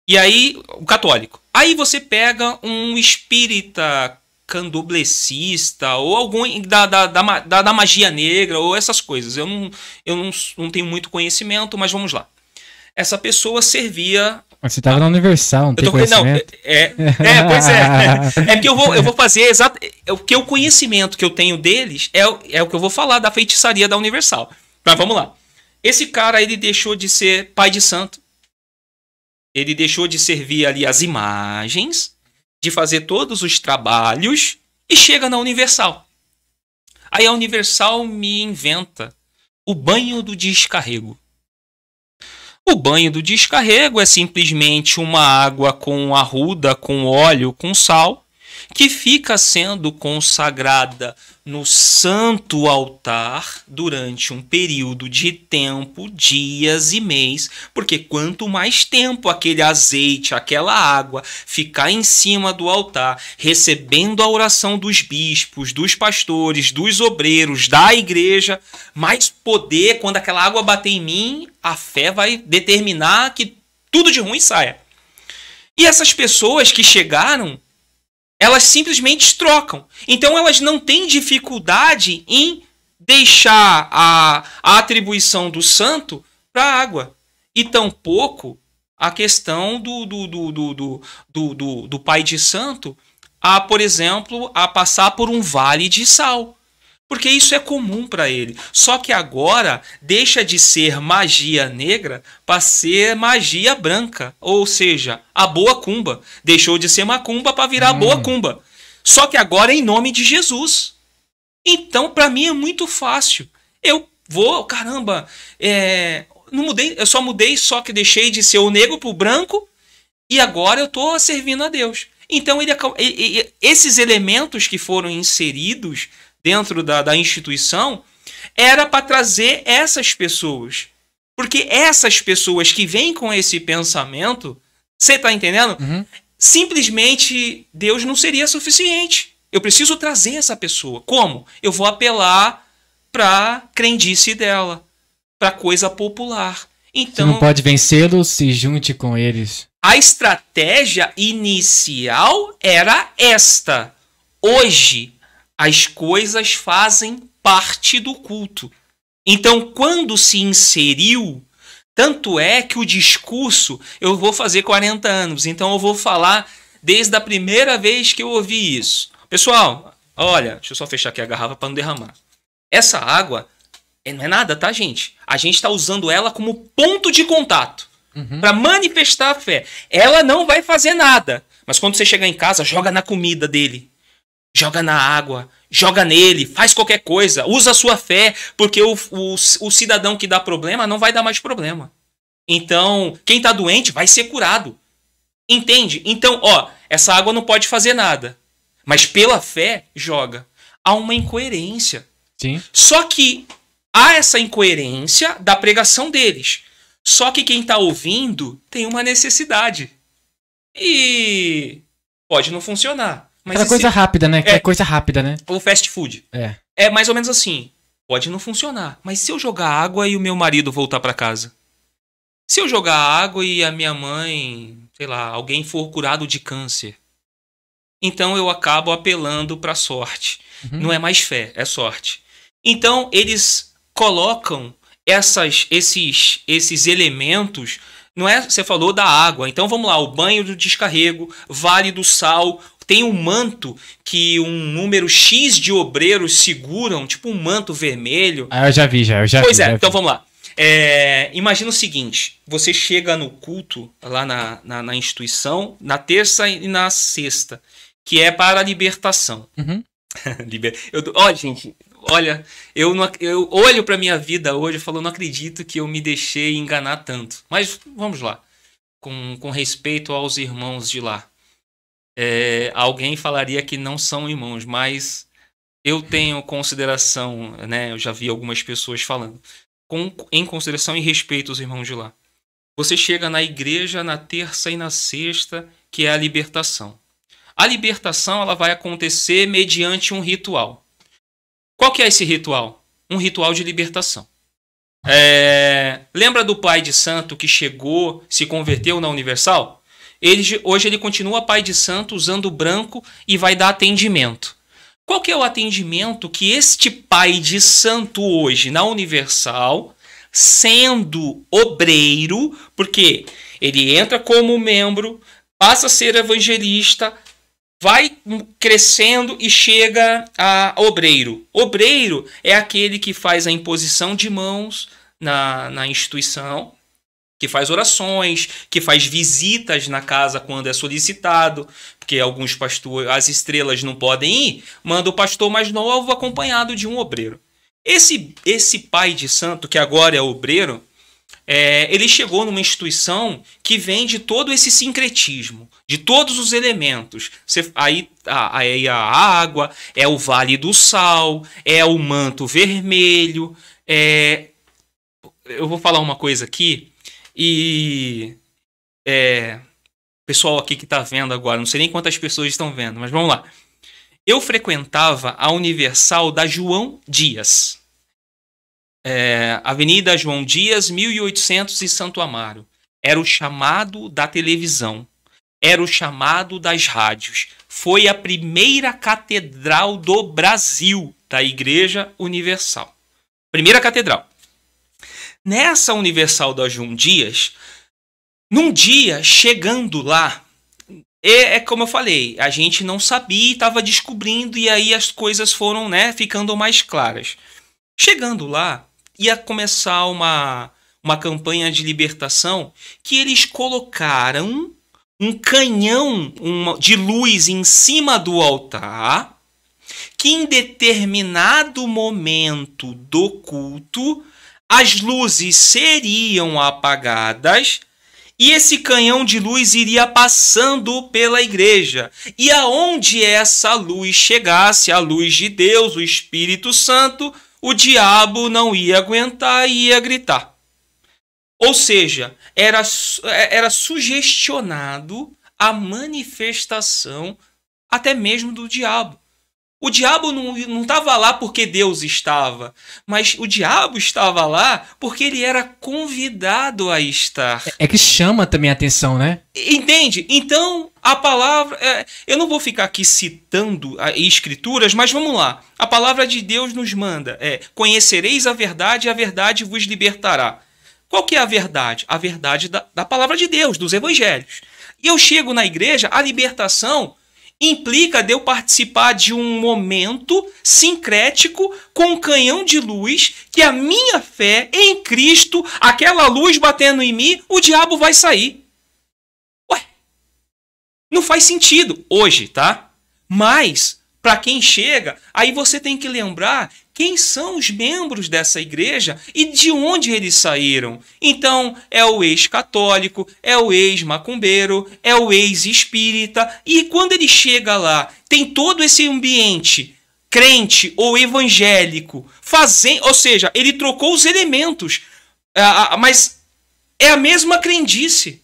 e aí o católico. Aí você pega um espírita candomblessista ou algum da magia negra ou essas coisas. Eu não tenho muito conhecimento, mas vamos lá. Essa pessoa servia... Mas você estava na Universal, não tem conhecimento? Pois é. É porque eu vou fazer exato... Porque o conhecimento que eu tenho deles é o que eu vou falar da feitiçaria da Universal. Mas vamos lá. Esse cara, ele deixou de ser pai de santo. Ele deixou de servir ali as imagens, de fazer todos os trabalhos e chega na Universal. Aí a Universal me inventa o banho do descarrego. O banho do descarrego é simplesmente uma água com arruda, com óleo, com sal, que fica sendo consagrada no santo altar durante um período de tempo, dias e mês, porque quanto mais tempo aquele azeite, aquela água ficar em cima do altar, recebendo a oração dos bispos, dos pastores, dos obreiros, da igreja, mais poder, quando aquela água bater em mim, a fé vai determinar que tudo de ruim saia. E essas pessoas que chegaram, elas simplesmente trocam. Então elas não têm dificuldade em deixar a atribuição do santo para a água. E tampouco a questão do pai de santo por exemplo, a passar por um vale de sal. Porque isso é comum para ele. Só que agora deixa de ser magia negra para ser magia branca. Ou seja, a boa cumba. Deixou de ser macumba para virar boa cumba. Só que agora é em nome de Jesus. Então, para mim é muito fácil. Eu vou, caramba, não mudei, eu só mudei, só que deixei de ser o negro para o branco e agora eu estou servindo a Deus. Então, esses elementos que foram inseridos dentro da instituição, era para trazer essas pessoas. Porque essas pessoas que vêm com esse pensamento, você está entendendo? Simplesmente Deus não seria suficiente. Eu preciso trazer essa pessoa. Como? Eu vou apelar para a crendice dela, para coisa popular. Então, você não pode vencê-los, se junte com eles. A estratégia inicial era esta. Hoje, as coisas fazem parte do culto. Então, quando se inseriu, tanto é que o discurso, eu vou fazer 40 anos, então eu vou falar desde a primeira vez que eu ouvi isso. Pessoal, Olha, deixa eu só fechar aqui a garrafa para não derramar. Essa água não é nada, tá, gente? A gente está usando ela como ponto de contato para manifestar a fé. Ela não vai fazer nada. Mas quando você chegar em casa, joga na comida dele. Joga na água. Joga nele. Faz qualquer coisa. Usa a sua fé. Porque o cidadão que dá problema não vai dar mais problema. Então, quem tá doente vai ser curado. Entende? Então, ó, essa água não pode fazer nada. Mas pela fé, joga. Há uma incoerência. Sim. Só que há essa incoerência da pregação deles. Só que quem está ouvindo tem uma necessidade. E pode não funcionar. Mas coisa rápida, né? Coisa rápida, né? O fast food. É mais ou menos assim. Pode não funcionar. Mas se eu jogar água e o meu marido voltar para casa? Se eu jogar água e a minha mãe, sei lá, alguém for curado de câncer? Então eu acabo apelando para sorte. Não é mais fé, é sorte. Então eles colocam esses elementos, não é? Você falou da água. Então vamos lá, o banho do descarrego, vale do sal, tem um manto que um número X de obreiros seguram, tipo um manto vermelho. Ah, eu já vi. Pois é, então vamos lá. Imagina o seguinte, você chega no culto, lá na instituição, na terça e na sexta, que é para a libertação. Olha, gente, eu olho para minha vida hoje e falo, não acredito que eu me deixei enganar tanto. Mas vamos lá, com respeito aos irmãos de lá. Alguém falaria que não são irmãos, mas eu tenho consideração, né? Eu já vi algumas pessoas falando. Em consideração e respeito aos irmãos de lá. Você chega na igreja na terça e na sexta, que é a libertação. A libertação ela vai acontecer mediante um ritual. Qual que é esse ritual? Um ritual de libertação. Lembra do pai de santo que chegou, se converteu na Universal? Hoje ele continua pai de santo usando branco e vai dar atendimento. Qual que é o atendimento que este pai de santo hoje na Universal, sendo obreiro, porque ele entra como membro, passa a ser evangelista, vai crescendo e chega a obreiro. Obreiro é aquele que faz a imposição de mãos na instituição, que faz orações, que faz visitas na casa quando é solicitado, porque alguns pastores, as estrelas não podem ir, manda o pastor mais novo acompanhado de um obreiro. Esse pai de santo, que agora é obreiro, ele chegou numa instituição que vem de todo esse sincretismo, de todos os elementos. Aí a água, é o vale do sal, é o manto vermelho. Eu vou falar uma coisa aqui, e pessoal aqui que está vendo agora, não sei nem quantas pessoas estão vendo, mas vamos lá. Eu frequentava a Universal da João Dias. Avenida João Dias, 1800 e Santo Amaro. Era o chamado da televisão. Era o chamado das rádios. Foi a primeira catedral do Brasil da Igreja Universal. Primeira catedral. Nessa Universal da João Dias, num dia, chegando lá, como eu falei, a gente não sabia e estava descobrindo, e aí as coisas foram, né, ficando mais claras. Chegando lá, ia começar uma campanha de libertação que eles colocaram um canhão de luz em cima do altar, que em determinado momento do culto as luzes seriam apagadas e esse canhão de luz iria passando pela igreja. E aonde essa luz chegasse, a luz de Deus, o Espírito Santo, o diabo não ia aguentar e ia gritar. Ou seja, era sugestionado a manifestação até mesmo do diabo. O diabo não estava lá porque Deus estava, mas o diabo estava lá porque ele era convidado a estar. Que chama também a atenção, né? Entende? Então, a palavra... eu não vou ficar aqui citando escrituras, mas vamos lá. A palavra de Deus nos manda, conhecereis a verdade e a verdade vos libertará. Qual que é a verdade? A verdade da palavra de Deus, dos evangelhos. E eu chego na igreja, a libertação... implica de eu participar de um momento sincrético com um canhão de luz, que a minha fé em Cristo, aquela luz batendo em mim, o diabo vai sair. Ué, não faz sentido hoje, tá? Mas, para quem chega, aí você tem que lembrar quem são os membros dessa igreja e de onde eles saíram. Então, é o ex-católico, é o ex-macumbeiro, é o ex-espírita. E quando ele chega lá, tem todo esse ambiente crente ou evangélico, ou seja, ele trocou os elementos, mas é a mesma crendice.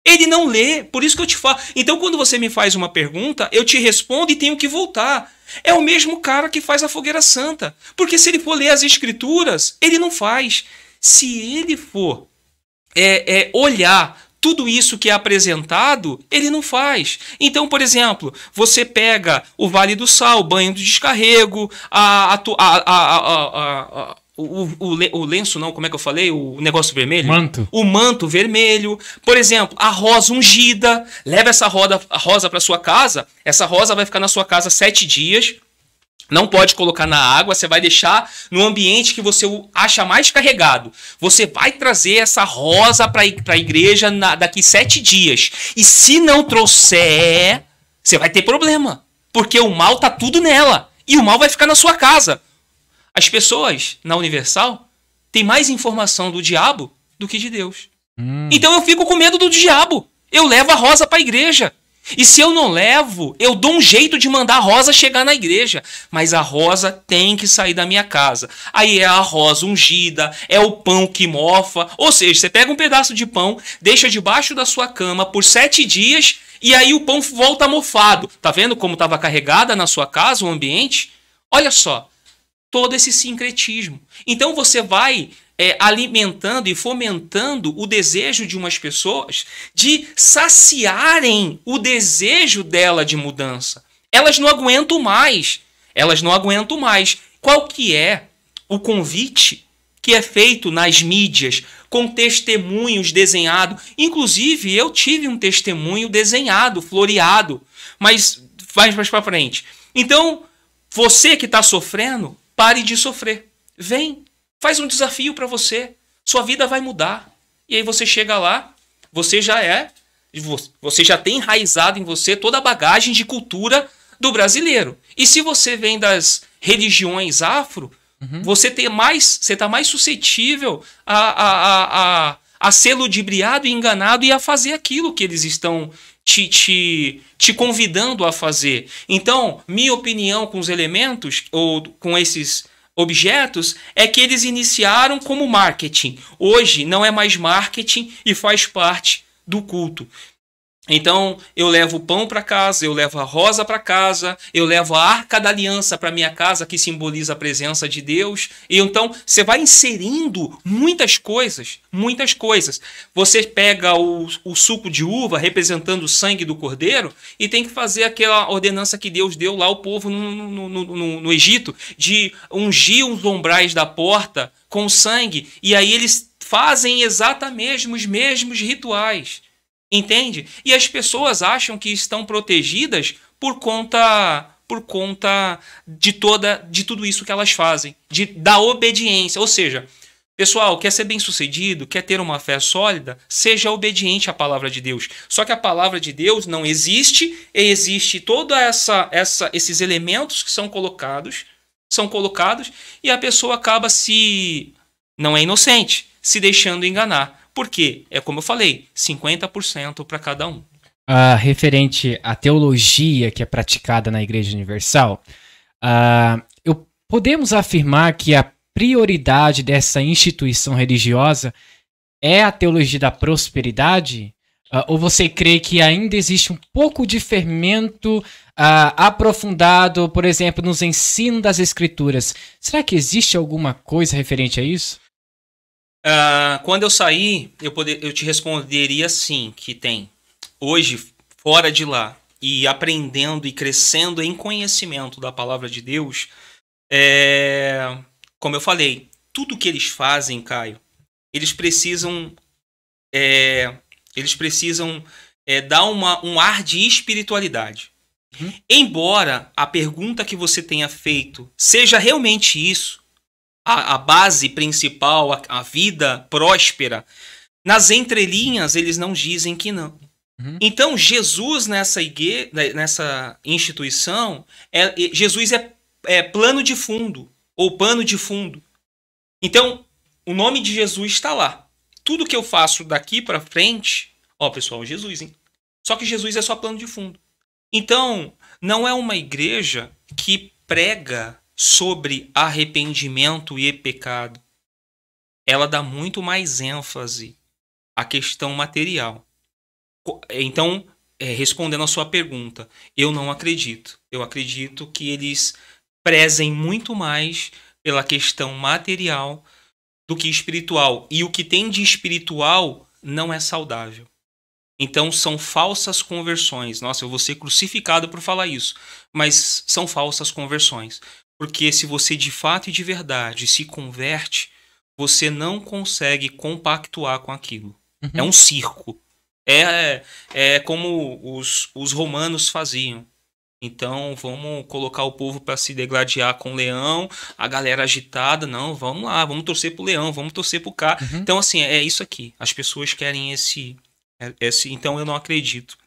Ele não lê, por isso que eu te falo. Então, quando você me faz uma pergunta, eu te respondo e tenho que voltar. É o mesmo cara que faz a fogueira santa. Porque se ele for ler as escrituras, ele não faz. Se ele for olhar tudo isso que é apresentado, ele não faz. Então, por exemplo, você pega o Vale do Sal, o banho do descarrego, o lenço, não, como é que eu falei? O negócio vermelho? Manto. O manto vermelho. Por exemplo, a rosa ungida. Leva essa rosa para sua casa. Essa rosa vai ficar na sua casa 7 dias. Não pode colocar na água. Você vai deixar no ambiente que você acha mais carregado. Você vai trazer essa rosa para a igreja daqui 7 dias. E se não trouxer, você vai ter problema. Porque o mal tá tudo nela. E o mal vai ficar na sua casa. As pessoas na Universal têm mais informação do diabo do que de Deus. Então eu fico com medo do diabo. Eu levo a rosa para a igreja. E se eu não levo, eu dou um jeito de mandar a rosa chegar na igreja. Mas a rosa tem que sair da minha casa. Aí é a rosa ungida, é o pão que mofa. Ou seja, você pega um pedaço de pão, deixa debaixo da sua cama por 7 dias e aí o pão volta mofado. Tá vendo como estava carregada na sua casa o ambiente? Olha só. Todo esse sincretismo. Então você vai alimentando e fomentando o desejo de umas pessoas de saciarem o desejo dela de mudança. Elas não aguentam mais. Elas não aguentam mais. Qual que é o convite que é feito nas mídias com testemunhos desenhados? Inclusive, eu tive um testemunho desenhado, floreado, mas vai mais para frente. Então, você que está sofrendo, pare de sofrer. Vem, faz um desafio para você. Sua vida vai mudar. E aí você chega lá, você já tem enraizado em você toda a bagagem de cultura do brasileiro. E se você vem das religiões afro, você está mais suscetível a ser ludibriado e enganado e a fazer aquilo que eles estão te convidando a fazer. Então, minha opinião com os elementos, ou com esses objetos, é que eles iniciaram como marketing. Hoje não é mais marketing e faz parte do culto. Então, eu levo o pão para casa, eu levo a rosa para casa, eu levo a arca da aliança para minha casa, que simboliza a presença de Deus. E então, você vai inserindo muitas coisas, muitas coisas. Você pega o suco de uva, representando o sangue do cordeiro, e tem que fazer aquela ordenança que Deus deu lá ao povo no Egito, de ungir os umbrais da porta com sangue. E aí eles fazem exatamente os mesmos rituais. Entende? E as pessoas acham que estão protegidas por conta de tudo isso que elas fazem, da obediência. Ou seja, pessoal, quer ser bem-sucedido, quer ter uma fé sólida, seja obediente à palavra de Deus. Só que a palavra de Deus não existe, e existe todos esses elementos que são colocados, e a pessoa acaba não é inocente, se deixando enganar. Por quê? É como eu falei, 50% para cada um. Referente à teologia que é praticada na Igreja Universal, podemos afirmar que a prioridade dessa instituição religiosa é a teologia da prosperidade? Ou você crê que ainda existe um pouco de fermento aprofundado, por exemplo, nos ensinos das Escrituras? Será que existe alguma coisa referente a isso? Quando eu saí, eu te responderia sim, que tem. Hoje, fora de lá, e aprendendo e crescendo em conhecimento da palavra de Deus, como eu falei, tudo que eles fazem, Caio, eles precisam dar um ar de espiritualidade. Embora a pergunta que você tenha feito seja realmente isso, a base principal, a vida próspera, nas entrelinhas eles não dizem que não. Então, Jesus nessa instituição, Jesus é plano de fundo, ou pano de fundo. Então, o nome de Jesus está lá. Tudo que eu faço daqui para frente, ó pessoal, Jesus, hein? Só que Jesus é só plano de fundo. Então, não é uma igreja que prega sobre arrependimento e pecado. Ela dá muito mais ênfase à questão material. Então, respondendo a sua pergunta, eu não acredito. Eu acredito que eles prezem muito mais pela questão material do que espiritual. E o que tem de espiritual não é saudável. Então, são falsas conversões. Nossa, eu vou ser crucificado por falar isso. Mas são falsas conversões. Porque se você de fato e de verdade se converte, você não consegue compactuar com aquilo. É um circo. É como os romanos faziam. Então, vamos colocar o povo para se degladiar com o leão, a galera agitada, não, vamos lá, vamos torcer pro leão, vamos torcer pro cá. Então, assim, é isso aqui. As pessoas querem esse então eu não acredito.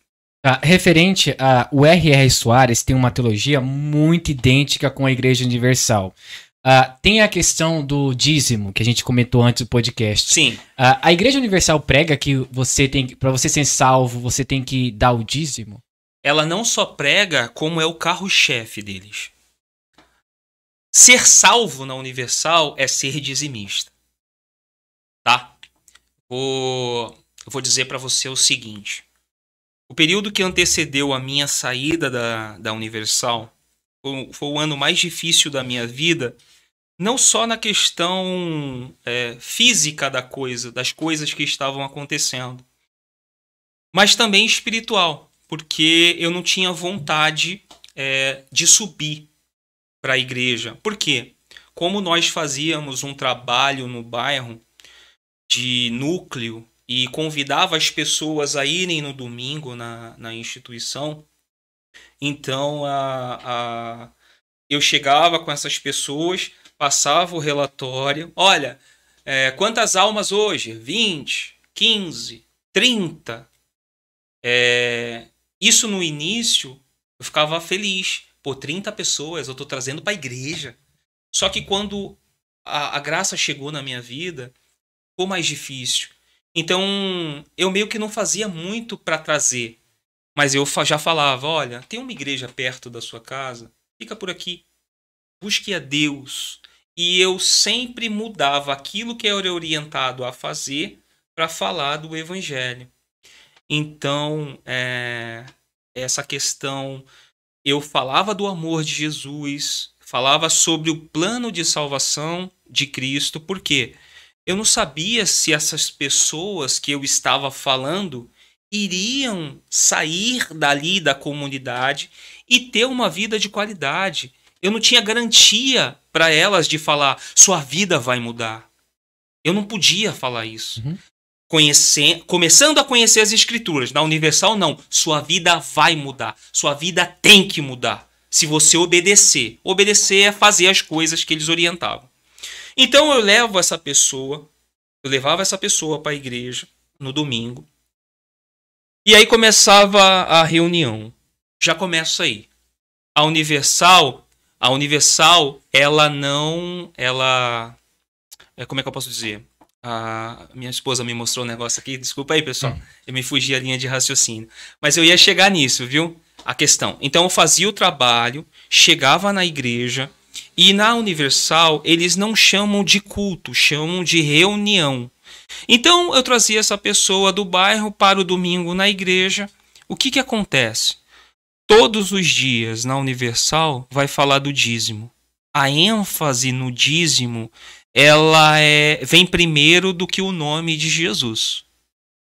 Referente o R.R. Soares tem uma teologia muito idêntica com a Igreja Universal. Tem a questão do dízimo, que a gente comentou antes do podcast. Sim. A Igreja Universal prega que para você ser salvo, você tem que dar o dízimo? Ela não só prega, como é o carro-chefe deles. Ser salvo na Universal é ser dizimista. Tá? Eu vou dizer para você o seguinte. O período que antecedeu a minha saída da Universal foi o ano mais difícil da minha vida, não só na questão física das coisas que estavam acontecendo, mas também espiritual, porque eu não tinha vontade de subir para a igreja. Por quê? Como nós fazíamos um trabalho no bairro de núcleo e convidava as pessoas a irem no domingo na instituição, então eu chegava com essas pessoas, passava o relatório, olha, quantas almas hoje? 20, 15, 30. Isso no início eu ficava feliz. Pô, 30 pessoas eu tô trazendo para a igreja. Só que quando a graça chegou na minha vida, ficou mais difícil. Então, eu meio que não fazia muito para trazer. Mas eu já falava, olha, tem uma igreja perto da sua casa, fica por aqui. Busque a Deus. E eu sempre mudava aquilo que eu era orientado a fazer para falar do evangelho. Então, essa questão, eu falava do amor de Jesus, falava sobre o plano de salvação de Cristo, porque eu não sabia se essas pessoas que eu estava falando iriam sair dali da comunidade e ter uma vida de qualidade. Eu não tinha garantia para elas de falar, sua vida vai mudar. Eu não podia falar isso. Começando a conhecer as escrituras. Na Universal, não. Sua vida vai mudar. Sua vida tem que mudar. Se você obedecer. Obedecer é fazer as coisas que eles orientavam. Então eu levava essa pessoa para a igreja no domingo. E aí começava a reunião. Já começa aí. A Universal, como é que eu posso dizer? A minha esposa me mostrou um negócio aqui. Desculpa aí, pessoal. Eu me fugi a linha de raciocínio. Mas eu ia chegar nisso, viu? A questão. Então eu fazia o trabalho, chegava na igreja. E na Universal, eles não chamam de culto, chamam de reunião. Então, eu trazia essa pessoa do bairro para o domingo na igreja. O que acontece? Todos os dias na Universal vai falar do dízimo. A ênfase no dízimo, ela vem primeiro do que o nome de Jesus.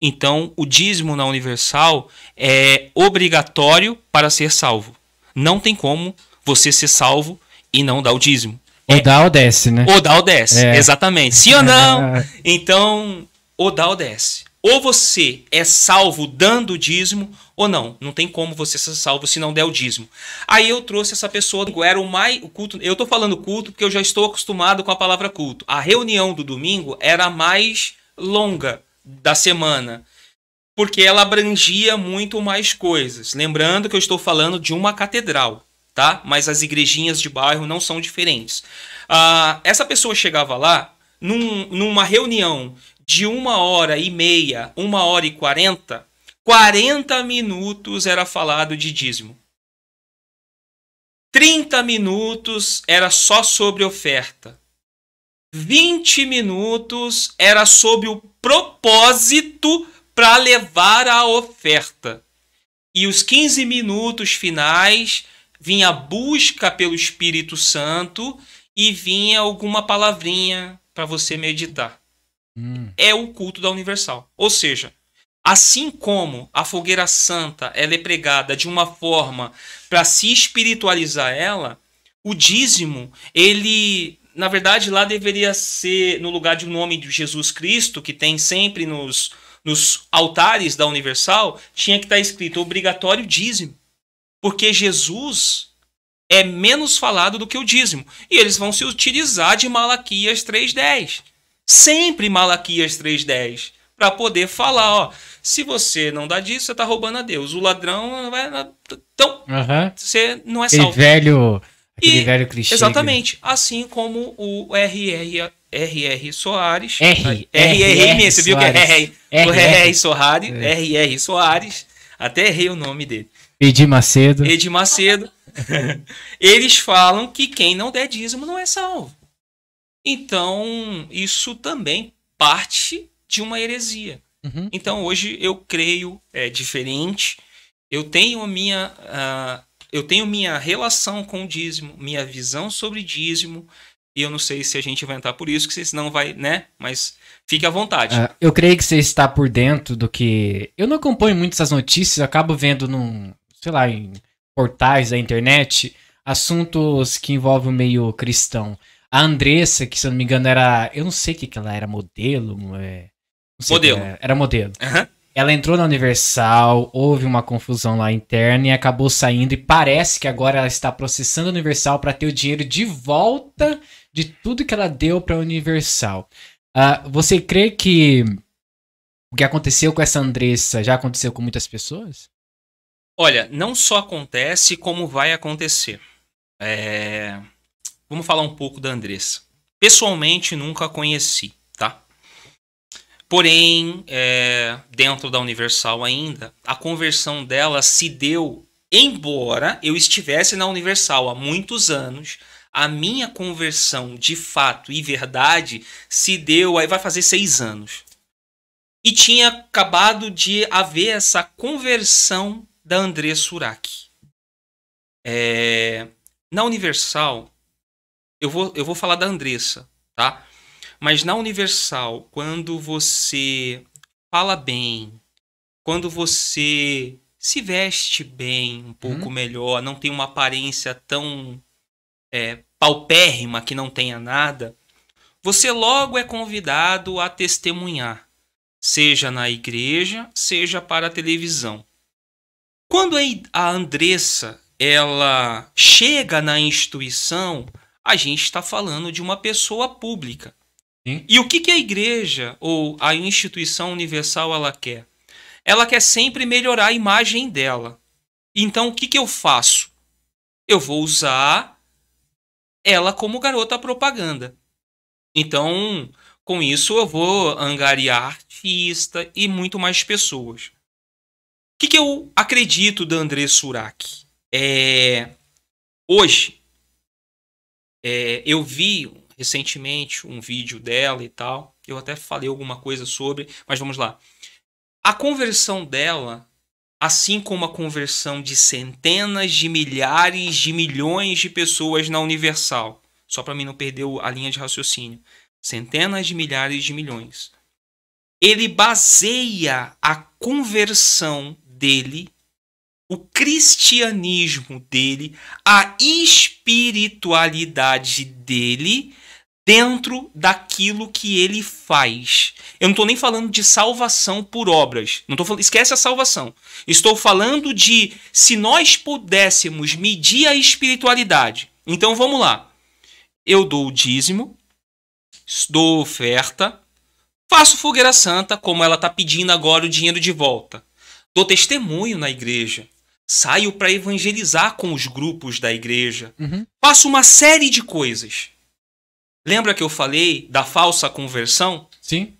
Então, o dízimo na Universal é obrigatório para ser salvo. Não tem como você ser salvo e não dá o dízimo. Ou dá ou desce, né? Ou dá ou desce, exatamente. Sim ou não? Então, ou dá ou desce. Ou você é salvo dando o dízimo, ou não. Não tem como você ser salvo se não der o dízimo. Aí eu trouxe essa pessoa, era o culto. Eu estou falando culto porque eu já estou acostumado com a palavra culto. A reunião do domingo era a mais longa da semana, porque ela abrangia muito mais coisas. Lembrando que eu estou falando de uma catedral, tá? Mas as igrejinhas de bairro não são diferentes. Essa pessoa chegava lá, numa reunião de 1h30, 1h40, 40 minutos era falado de dízimo. 30 minutos era só sobre oferta. 20 minutos era sobre o propósito para levar a oferta. E os 15 minutos finais vinha a busca pelo Espírito Santo e vinha alguma palavrinha para você meditar. É o culto da Universal. Ou seja, assim como a fogueira santa ela é pregada de uma forma para se espiritualizar ela, o dízimo, ele, na verdade, lá deveria ser no lugar de um nome de Jesus Cristo, que tem sempre nos altares da Universal, tinha que estar escrito obrigatório dízimo. Porque Jesus é menos falado do que o dízimo. E eles vão se utilizar de Malaquias 3:10. Sempre Malaquias 3:10. Para poder falar, ó, se você não dá dízimo, você está roubando a Deus. O ladrão vai... Então, você não é salvo. Aquele velho clichê. Exatamente. Assim como o R.R. Soares. Você viu que é R.R. Soares. R.R. Soares. Até errei o nome dele. Edir Macedo. Eles falam que quem não der dízimo não é salvo. Então, isso também parte de uma heresia. Então, hoje eu creio diferente. Eu tenho minha relação com o dízimo, minha visão sobre dízimo. E eu não sei se a gente vai entrar por isso, que senão vai, né? Mas fique à vontade. Eu creio que você está por dentro do que... Eu não acompanho muito essas notícias, eu acabo vendo em portais da internet, assuntos que envolvem o meio cristão. A Andressa, que se eu não me engano era... Eu não sei o que ela era, modelo? Modelo. Era modelo. Ela entrou na Universal, houve uma confusão lá interna e acabou saindo. E parece que agora ela está processando a Universal para ter o dinheiro de volta de tudo que ela deu para a Universal. Você crê que o que aconteceu com essa Andressa já aconteceu com muitas pessoas? Olha, não só acontece, como vai acontecer. Vamos falar um pouco da Andressa. Pessoalmente, nunca a conheci, tá? Porém, dentro da Universal ainda, a conversão dela se deu, embora eu estivesse na Universal há muitos anos, a minha conversão de fato e verdade se deu, aí vai fazer 6 anos. E tinha acabado de haver essa conversão da Andressa Urach. Na Universal, eu vou falar da Andressa, tá? Mas na Universal, quando você fala bem, quando você se veste bem, um pouco melhor, não tem uma aparência tão paupérrima que não tenha nada, você logo é convidado a testemunhar, seja na igreja, seja para a televisão. Quando a Andressa ela chega na instituição, a gente está falando de uma pessoa pública. E o que a igreja ou a instituição universal ela quer? Ela quer sempre melhorar a imagem dela. Então, o que eu faço? Eu vou usar ela como garota propaganda. Então, com isso, eu vou angariar artista e muito mais pessoas. O que eu acredito da Andressa Urach? Hoje, eu vi recentemente um vídeo dela e tal. Eu até falei alguma coisa sobre, mas vamos lá. A conversão dela, assim como a conversão de centenas de milhares de milhões de pessoas na Universal, só para mim não perder a linha de raciocínio, centenas de milhares de milhões, ele baseia a conversão dele, o cristianismo dele, a espiritualidade dele dentro daquilo que ele faz. Eu não estou nem falando de salvação por obras. Não tô falando, esquece a salvação. Estou falando de se nós pudéssemos medir a espiritualidade. Então vamos lá. Eu dou o dízimo, dou oferta, faço fogueira santa, como ela está pedindo agora o dinheiro de volta. Dou testemunho na igreja. Saio para evangelizar com os grupos da igreja. Faço uma série de coisas. Lembra que eu falei da falsa conversão? Sim.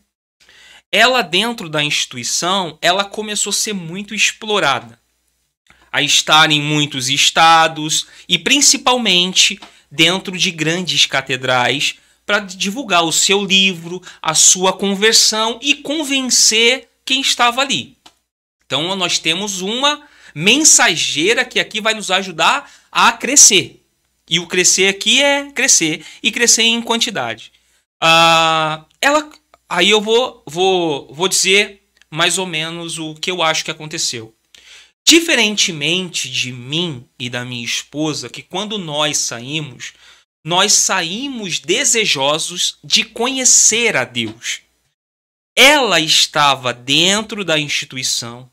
Ela, dentro da instituição, ela começou a ser muito explorada. A estar em muitos estados e, principalmente, dentro de grandes catedrais para divulgar o seu livro, a sua conversão e convencer quem estava ali. Então, nós temos uma mensageira que aqui vai nos ajudar a crescer. E o crescer aqui é crescer e crescer em quantidade. Aí eu vou dizer mais ou menos o que eu acho que aconteceu. Diferentemente de mim e da minha esposa, que quando nós saímos desejosos de conhecer a Deus. Ela estava dentro da instituição,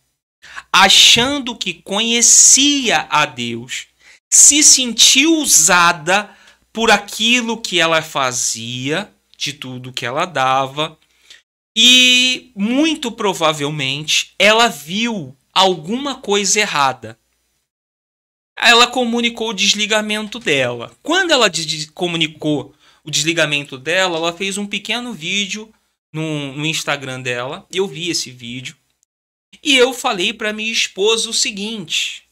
achando que conhecia a Deus, se sentiu usada por aquilo que ela fazia, de tudo que ela dava, e muito provavelmente ela viu alguma coisa errada. Ela comunicou o desligamento dela. Quando ela comunicou o desligamento dela, ela fez um pequeno vídeo no Instagram dela. Eu vi esse vídeo. E eu falei para minha esposa o seguinte: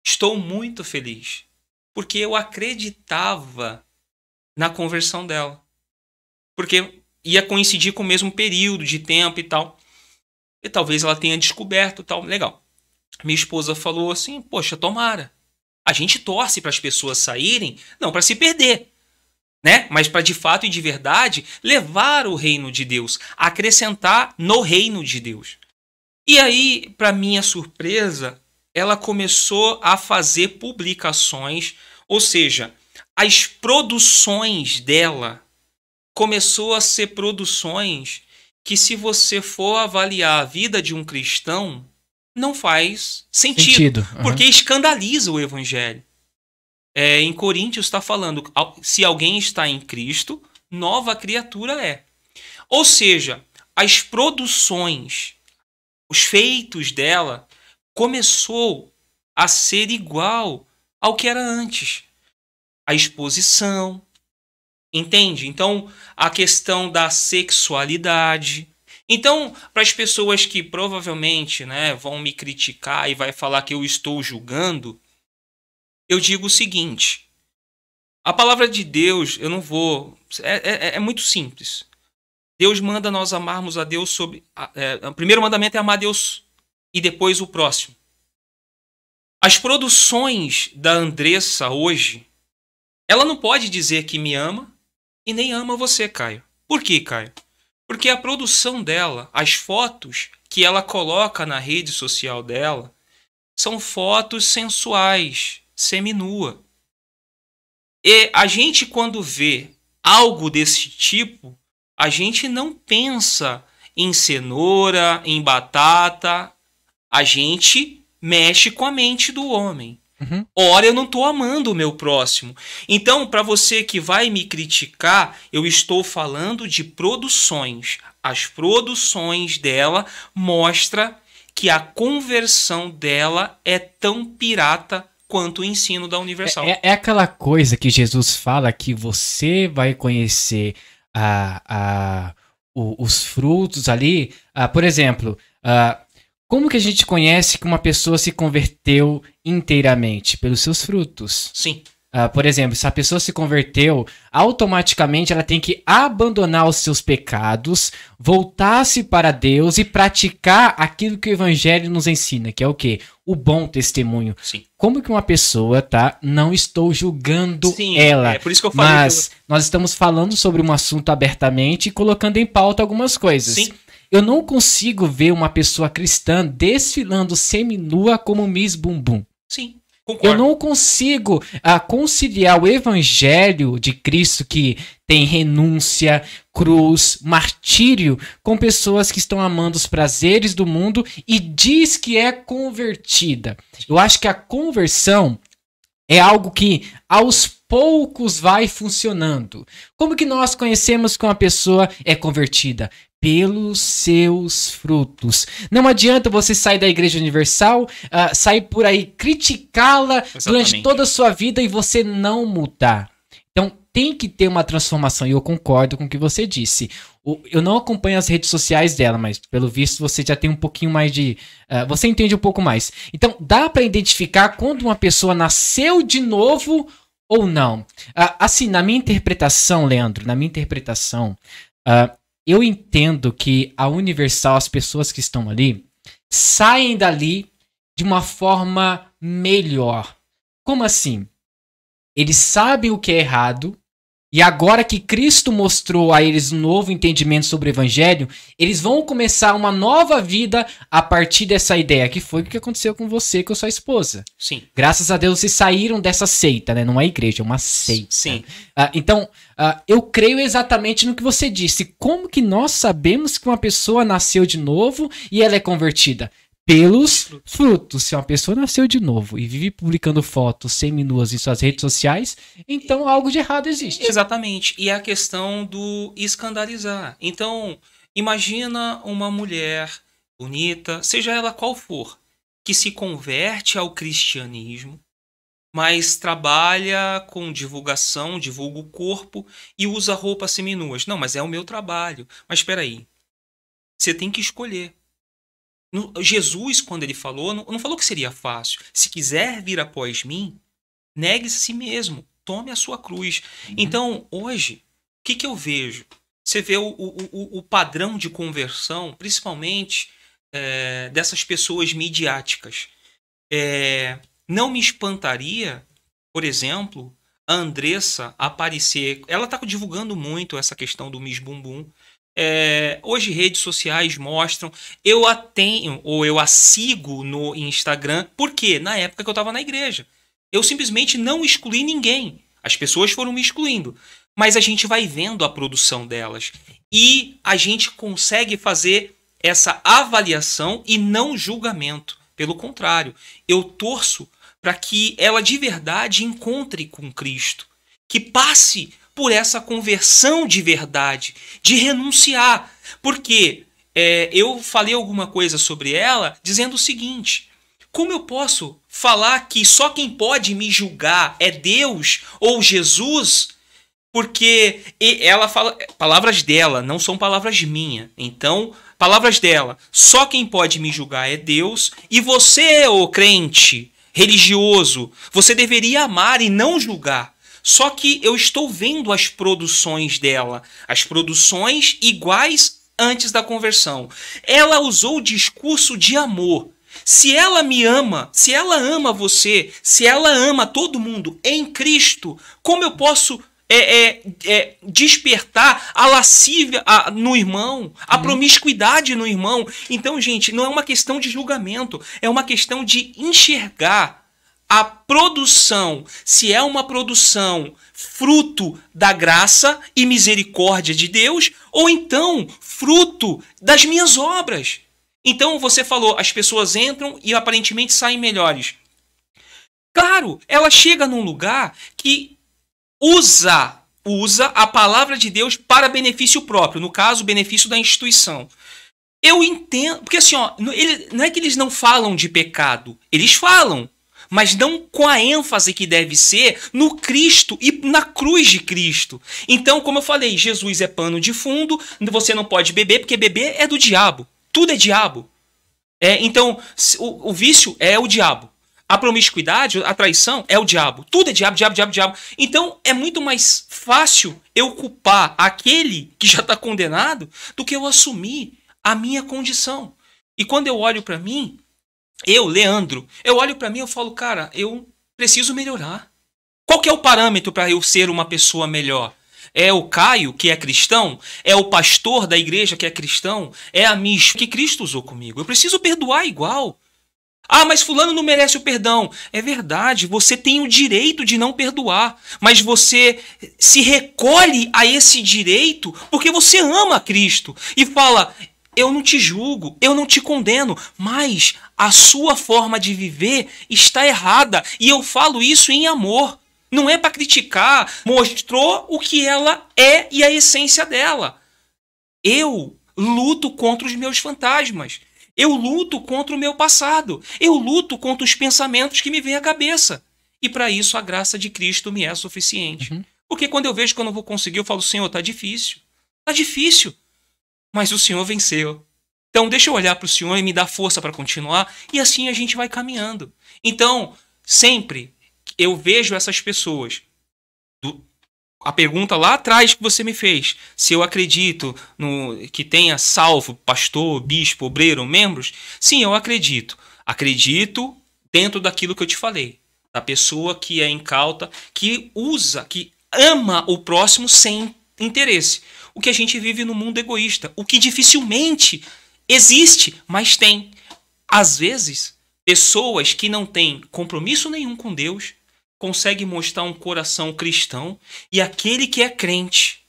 estou muito feliz, porque eu acreditava na conversão dela. Porque ia coincidir com o mesmo período de tempo e tal. E talvez ela tenha descoberto tal. Legal. Minha esposa falou assim: poxa, tomara. A gente torce para as pessoas saírem, não para se perder, né? Mas para de fato e de verdade levar o reino de Deus, acrescentar no reino de Deus. E aí, para minha surpresa, ela começou a fazer publicações, ou seja, as produções dela começou a ser produções que, se você for avaliar a vida de um cristão, não faz sentido. Porque escandaliza o evangelho. Em Coríntios está falando, se alguém está em Cristo, nova criatura é. Ou seja, as produções, os feitos dela, começou a ser igual ao que era antes. A exposição, entende? Então, a questão da sexualidade. Então, para as pessoas que provavelmente, né, vão me criticar e vai falar que eu estou julgando, eu digo o seguinte: a palavra de Deus, eu não vou... É muito simples. Deus manda nós amarmos a Deus sobre... o primeiro mandamento é amar a Deus e depois o próximo. As produções da Andressa hoje, ela não pode dizer que me ama e nem ama você, Caio. Por quê, Caio? Porque a produção dela, as fotos que ela coloca na rede social dela, são fotos sensuais, seminua. E a gente, quando vê algo desse tipo, a gente não pensa em cenoura, em batata. A gente mexe com a mente do homem. Ora, eu não estou amando o meu próximo. Então, para você que vai me criticar, eu estou falando de produções. As produções dela mostram que a conversão dela é tão pirata quanto o ensino da Universal. É aquela coisa que Jesus fala que você vai conhecer os frutos ali. Por exemplo, como que a gente conhece que uma pessoa se converteu inteiramente? Pelos seus frutos. Sim. Por exemplo, se a pessoa se converteu, automaticamente ela tem que abandonar os seus pecados, voltar-se para Deus e praticar aquilo que o Evangelho nos ensina, que é o quê? O bom testemunho. Sim. Como que uma pessoa, tá? Não estou julgando ela. É por isso que eu falei. Mas nós estamos falando sobre um assunto abertamente e colocando em pauta algumas coisas. Sim. Eu não consigo ver uma pessoa cristã desfilando seminua como Miss Bumbum. Sim. Concordo. Eu não consigo conciliar o evangelho de Cristo, que tem renúncia, cruz, martírio, com pessoas que estão amando os prazeres do mundo e diz que é convertida. Eu acho que a conversão é algo que aos poucos vai funcionando. Como que nós conhecemos que uma pessoa é convertida? Pelos seus frutos. Não adianta você sair da Igreja Universal, sair por aí, criticá-la durante toda a sua vida e você não mudar. Então tem que ter uma transformação, e eu concordo com o que você disse. Eu não acompanho as redes sociais dela, mas pelo visto você já tem um pouquinho mais de... você entende um pouco mais. Então dá para identificar quando uma pessoa nasceu de novo ou não. Assim, na minha interpretação, Leandro, eu entendo que a Universal, as pessoas que estão ali, saem dali de uma forma melhor. Como assim? Eles sabem o que é errado, e agora que Cristo mostrou a eles um novo entendimento sobre o Evangelho, eles vão começar uma nova vida a partir dessa ideia, que foi o que aconteceu com você e com a sua esposa. Sim. Graças a Deus vocês saíram dessa seita, né? Não é igreja, é uma seita. Sim. Então, eu creio exatamente no que você disse. Como que nós sabemos que uma pessoa nasceu de novo e ela é convertida? Pelos frutos. Se uma pessoa nasceu de novo e vive publicando fotos seminuas em suas redes sociais, então algo de errado existe. Exatamente. E é a questão do escandalizar. Então, imagina uma mulher bonita, seja ela qual for, que se converte ao cristianismo, mas trabalha com divulgação, divulga o corpo e usa roupas seminuas. Não, mas é o meu trabalho. Mas espera aí. Você tem que escolher. Jesus, quando ele falou, não falou que seria fácil. Se quiser vir após mim, negue-se a si mesmo, tome a sua cruz. Então, hoje, o que eu vejo? Você vê o padrão de conversão, principalmente dessas pessoas midiáticas. Não me espantaria, por exemplo, a Andressa aparecer. Ela está divulgando muito essa questão do Miss Bumbum. Hoje redes sociais mostram, eu a tenho ou eu a sigo no Instagram, porque na época que eu estava na igreja eu simplesmente não excluí ninguém, as pessoas foram me excluindo, mas a gente vai vendo a produção delas e a gente consegue fazer essa avaliação e não julgamento. Pelo contrário, eu torço para que ela de verdade encontre com Cristo, que passe por essa conversão de verdade, de renunciar. Porque eu falei alguma coisa sobre ela dizendo o seguinte: como eu posso falar que só quem pode me julgar é Deus ou Jesus? Porque ela fala, palavras dela, não são palavras minhas. Então, palavras dela, só quem pode me julgar é Deus, e você, ô crente religioso, você deveria amar e não julgar. Só que eu estou vendo as produções dela, as produções iguais antes da conversão. Ela usou o discurso de amor. Se ela me ama, se ela ama você, se ela ama todo mundo em Cristo, como eu posso despertar a lascívia no irmão, a promiscuidade no irmão? Então, gente, não é uma questão de julgamento, é uma questão de enxergar a produção, se é uma produção fruto da graça e misericórdia de Deus, ou então fruto das minhas obras. Então você falou, as pessoas entram e aparentemente saem melhores. Claro, ela chega num lugar que usa a palavra de Deus para benefício próprio, no caso, benefício da instituição. Eu entendo, porque assim, não é que eles não falam de pecado, eles falam, mas não com a ênfase que deve ser no Cristo e na cruz de Cristo. Então, como eu falei, Jesus é pano de fundo, você não pode beber, porque beber é do diabo. Tudo é diabo. Então, o vício é o diabo. A promiscuidade, a traição é o diabo. Tudo é diabo, diabo, diabo, diabo. Então, é muito mais fácil eu culpar aquele que já está condenado do que eu assumir a minha condição. E quando eu olho para mim, Leandro, eu olho para mim e falo, cara, eu preciso melhorar. Qual que é o parâmetro para eu ser uma pessoa melhor? É o Caio, que é cristão? É o pastor da igreja, que é cristão? É a Miss que Cristo usou comigo? Eu preciso perdoar igual. Ah, mas fulano não merece o perdão. É verdade, você tem o direito de não perdoar, mas você se recolhe a esse direito porque você ama Cristo e fala: eu não te julgo, eu não te condeno, mas a sua forma de viver está errada e eu falo isso em amor. Não é para criticar, mostrou o que ela é e a essência dela. Eu luto contra os meus fantasmas. Eu luto contra o meu passado. Eu luto contra os pensamentos que me vêm à cabeça. E para isso a graça de Cristo me é suficiente. Uhum. Porque quando eu vejo que eu não vou conseguir, eu falo: Senhor, tá difícil. Tá difícil. Mas o Senhor venceu. Então deixa eu olhar para o Senhor e me dar força para continuar. E assim a gente vai caminhando. Então, sempre eu vejo essas pessoas. A pergunta lá atrás que você me fez, se eu acredito que tenha salvo pastor, bispo, obreiro, membros, sim, eu acredito. Acredito dentro daquilo que eu te falei. Da pessoa que é incauta, que usa, que ama o próximo sem interesse. O que a gente vive no mundo egoísta. O que dificilmente existe, mas tem. Às vezes, pessoas que não têm compromisso nenhum com Deus consegue mostrar um coração cristão e aquele que é crente,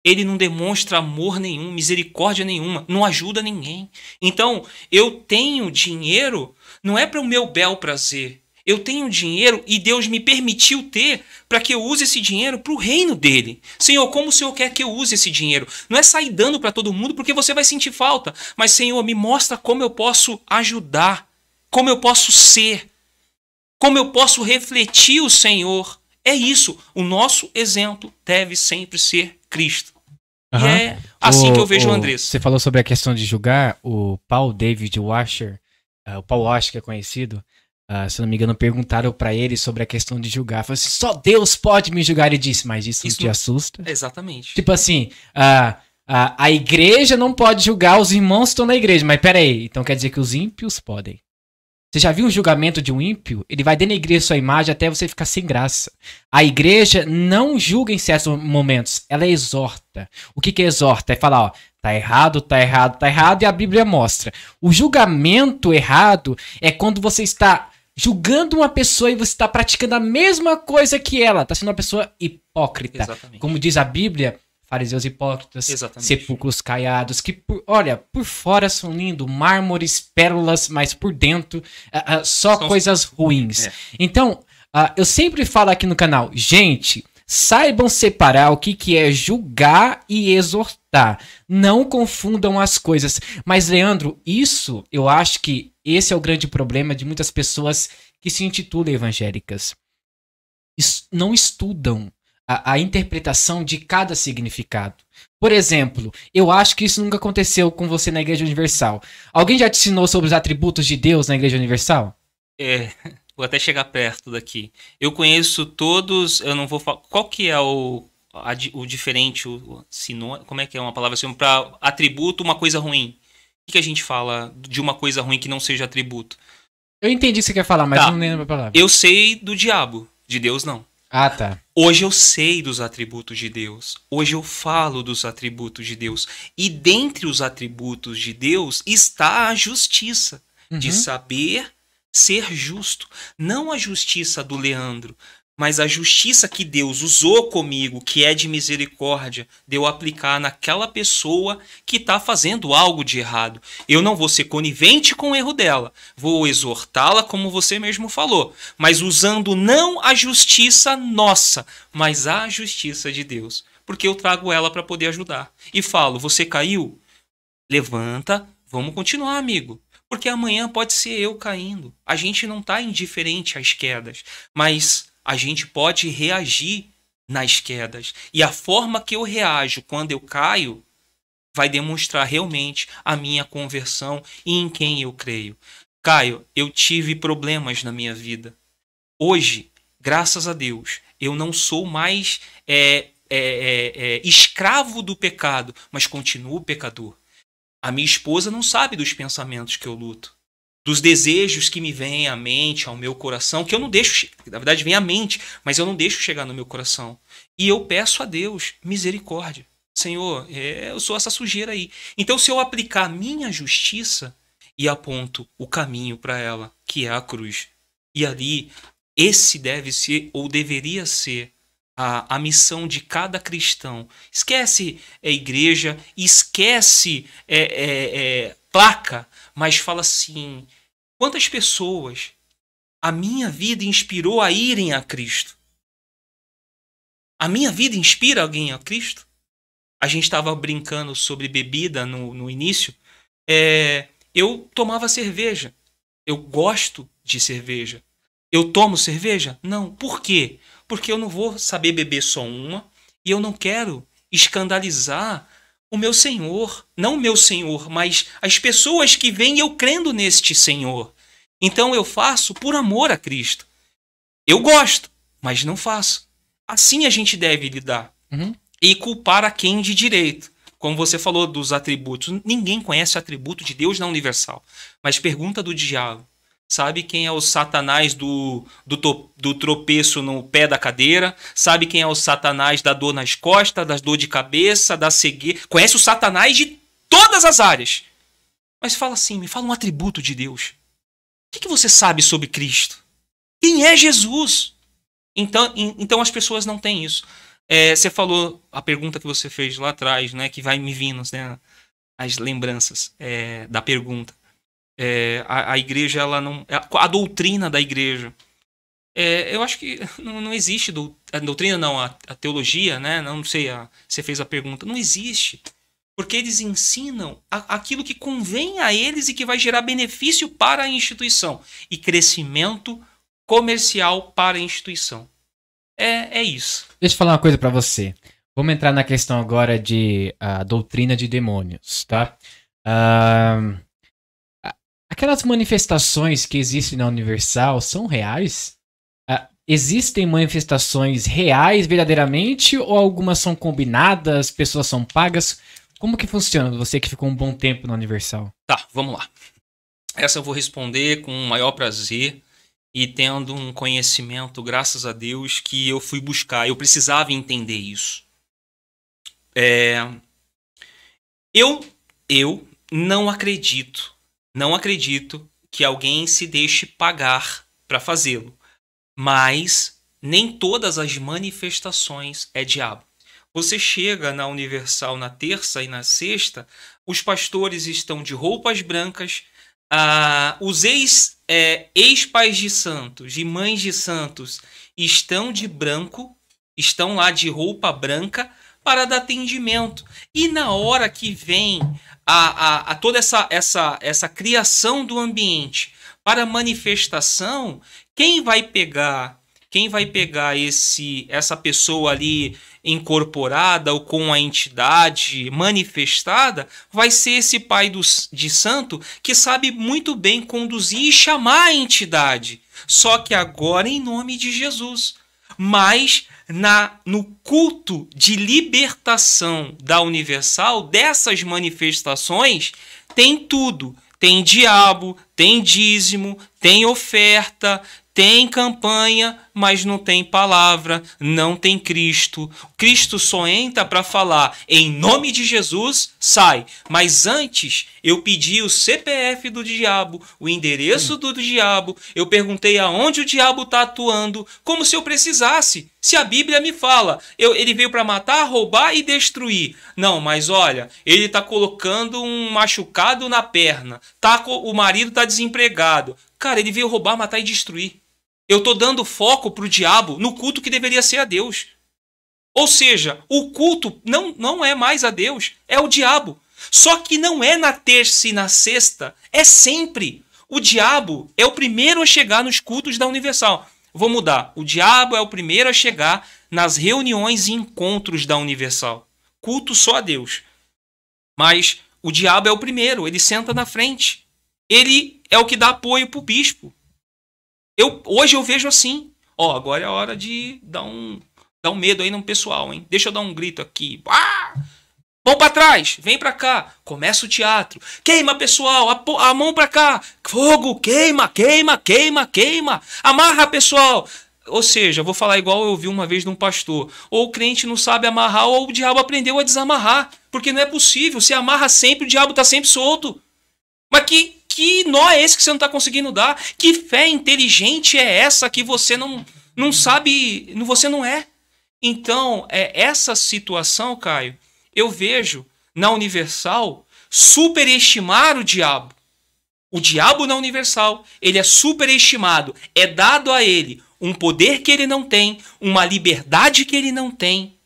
ele não demonstra amor nenhum, misericórdia nenhuma, não ajuda ninguém. Então, eu tenho dinheiro, não é para o meu bel prazer. Eu tenho dinheiro e Deus me permitiu ter para que eu use esse dinheiro para o reino dele. Senhor, como o Senhor quer que eu use esse dinheiro? Não é sair dando para todo mundo porque você vai sentir falta. Mas, Senhor, me mostra como eu posso ajudar, como eu posso ser, como eu posso refletir o Senhor. É isso. O nosso exemplo deve sempre ser Cristo. Uhum. E é assim que eu vejo o Andrés. Você falou sobre a questão de julgar. O Paul David Washer, o Paul Washer, que é conhecido, se não me engano, perguntaram pra ele sobre a questão de julgar. Falaram assim: só Deus pode me julgar. Ele disse: mas isso te assusta? Exatamente. Tipo assim, a igreja não pode julgar os irmãos que estão na igreja. Mas peraí, então quer dizer que os ímpios podem? Você já viu um julgamento de um ímpio? Ele vai denegrir sua imagem até você ficar sem graça. A igreja não julga em certos momentos, ela exorta. O que é exorta? É falar: ó, tá errado, tá errado, tá errado, e a Bíblia mostra. O julgamento errado é quando você está julgando uma pessoa e você está praticando a mesma coisa que ela. Está sendo uma pessoa hipócrita. Exatamente. Como diz a Bíblia, fariseus hipócritas, Exatamente. sepulcros caiados, que, por fora são lindos, mármores, pérolas, mas por dentro só são coisas ruins. Então, eu sempre falo aqui no canal: gente, saibam separar o que é julgar e exortar. Não confundam as coisas. Mas, Leandro, isso, eu acho que esse é o grande problema de muitas pessoas que se intitulam evangélicas. Não estudam a interpretação de cada significado. Por exemplo, eu acho que isso nunca aconteceu com você na Igreja Universal. Alguém já te ensinou sobre os atributos de Deus na Igreja Universal? Vou até chegar perto daqui. Eu conheço todos, eu não vou falar. Qual que é o diferente, como é que é uma palavra assim, para atributo, uma coisa ruim? O que a gente fala de uma coisa ruim que não seja atributo? Eu entendi o que você quer falar, mas eu não lembro a palavra. Eu sei do diabo, de Deus não. Ah, tá. Hoje eu sei dos atributos de Deus. Hoje eu falo dos atributos de Deus. E dentre os atributos de Deus está a justiça. De saber ser justo. Não a justiça do Leandro, mas a justiça que Deus usou comigo, que é de misericórdia, de eu aplicar naquela pessoa que está fazendo algo de errado. Eu não vou ser conivente com o erro dela, vou exortá-la como você mesmo falou, mas usando não a justiça nossa, mas a justiça de Deus, porque eu trago ela para poder ajudar. E falo: você caiu? Levanta, vamos continuar, amigo. Porque amanhã pode ser eu caindo. A gente não está indiferente às quedas, mas a gente pode reagir nas quedas. E a forma que eu reajo quando eu caio vai demonstrar realmente a minha conversão e em quem eu creio. Caio, eu tive problemas na minha vida. Hoje, graças a Deus, eu não sou mais escravo do pecado, mas continuo pecador. A minha esposa não sabe dos pensamentos que eu luto, dos desejos que me vêm à mente, ao meu coração, que eu não deixo, na verdade vem à mente, mas eu não deixo chegar no meu coração. E eu peço a Deus misericórdia. Senhor, eu sou essa sujeira aí. Então, se eu aplicar a minha justiça, e aponto o caminho para ela, que é a cruz. E ali, esse deve ser, ou deveria ser, a missão de cada cristão. Esquece igreja, esquece placa, mas fala assim, quantas pessoas a minha vida inspirou a irem a Cristo? A minha vida inspira alguém a Cristo? A gente estava brincando sobre bebida no início. Eu tomava cerveja. Eu gosto de cerveja. Eu tomo cerveja? Não. Por quê? Porque eu não vou saber beber só uma e eu não quero escandalizar o meu Senhor. Não o meu Senhor, mas as pessoas que vêm eu crendo neste Senhor. Então eu faço por amor a Cristo. Eu gosto, mas não faço. Assim a gente deve lidar. Uhum. E culpar a quem de direito. Como você falou dos atributos. Ninguém conhece o atributo de Deus na Universal. Mas pergunta do diabo. Sabe quem é o Satanás do tropeço no pé da cadeira? Sabe quem é o Satanás da dor nas costas, da dor de cabeça, da cegueira? Conhece o Satanás de todas as áreas. Mas fala assim, me fala um atributo de Deus. O que você sabe sobre Cristo? Quem é Jesus? Então as pessoas não têm isso. Você falou a pergunta que você fez lá atrás, né? Que vai me vindo, né, as lembranças da pergunta. A igreja, ela não. A doutrina da igreja. Eu acho que não existe a doutrina, não, a teologia, né? Não sei, você fez a pergunta. Não existe. Porque eles ensinam aquilo que convém a eles e que vai gerar benefício para a instituição e crescimento comercial para a instituição. É isso. Deixa eu falar uma coisa pra você. Vamos entrar na questão agora de doutrina de demônios, tá? Aquelas manifestações que existem na Universal são reais? Existem manifestações reais verdadeiramente ou algumas são combinadas, pessoas são pagas? Como que funciona, você que ficou um bom tempo na Universal? Tá, vamos lá. Essa eu vou responder com o maior prazer e tendo um conhecimento, graças a Deus, que eu fui buscar. Eu precisava entender isso. Eu não acredito que alguém se deixe pagar para fazê-lo. Mas nem todas as manifestações é diabo. Você chega na Universal na terça e na sexta, os pastores estão de roupas brancas, os ex-pais de santos e mães de santos estão de branco, estão lá de roupa branca para dar atendimento. E na hora que vem toda essa criação do ambiente para a manifestação, quem vai pegar essa pessoa ali incorporada ou com a entidade manifestada vai ser esse pai de santo que sabe muito bem conduzir e chamar a entidade. Só que agora em nome de Jesus. Mas no culto de libertação da Universal, dessas manifestações, tem tudo. Tem diabo, tem dízimo, tem oferta, tem campanha, mas não tem palavra, não tem Cristo. Cristo só entra para falar, em nome de Jesus, sai. Mas antes, eu pedi o CPF do diabo, o endereço do diabo, eu perguntei aonde o diabo está atuando, como se eu precisasse. Se a Bíblia me fala, ele veio para matar, roubar e destruir. Não, mas olha, ele está colocando um machucado na perna, o marido está desempregado. Cara, ele veio roubar, matar e destruir. Eu estou dando foco para o diabo no culto que deveria ser a Deus. Ou seja, o culto não é mais a Deus, é o diabo. Só que não é na terça e na sexta, é sempre. O diabo é o primeiro a chegar nos cultos da Universal. Vou mudar. O diabo é o primeiro a chegar nas reuniões e encontros da Universal. Culto só a Deus. Mas o diabo é o primeiro, ele senta na frente. Ele é o que dá apoio para o bispo. Hoje eu vejo assim. Agora é a hora de dar um medo aí no pessoal, hein? Deixa eu dar um grito aqui. Mão pra trás, vem pra cá. Começa o teatro. Queima, pessoal, a mão pra cá. Fogo, queima, queima, queima, queima. Amarra, pessoal. Ou seja, vou falar igual eu ouvi uma vez de um pastor. Ou o crente não sabe amarrar, ou o diabo aprendeu a desamarrar. Porque não é possível. Se amarra sempre, o diabo tá sempre solto. Mas que Que nó é esse que você não está conseguindo dar? Que fé inteligente é essa que você não sabe, você não é? Então, essa situação, Caio, eu vejo na Universal superestimar o diabo. O diabo na Universal, ele é superestimado. É dado a ele um poder que ele não tem, uma liberdade que ele não tem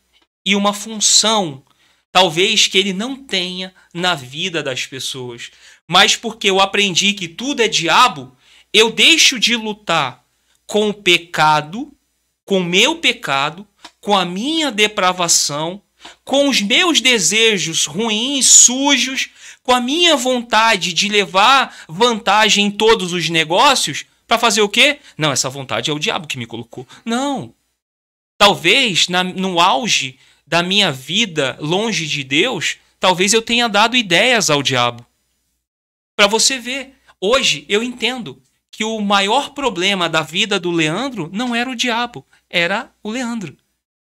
e uma função, talvez, que ele não tenha na vida das pessoas. Mas porque eu aprendi que tudo é diabo, eu deixo de lutar com o pecado, com o meu pecado, com a minha depravação, com os meus desejos ruins, sujos, com a minha vontade de levar vantagem em todos os negócios, para fazer o quê? Não, essa vontade é o diabo que me colocou. Não. Talvez no auge da minha vida longe de Deus, talvez eu tenha dado ideias ao diabo. Para você ver, hoje eu entendo que o maior problema da vida do Leandro não era o diabo, era o Leandro.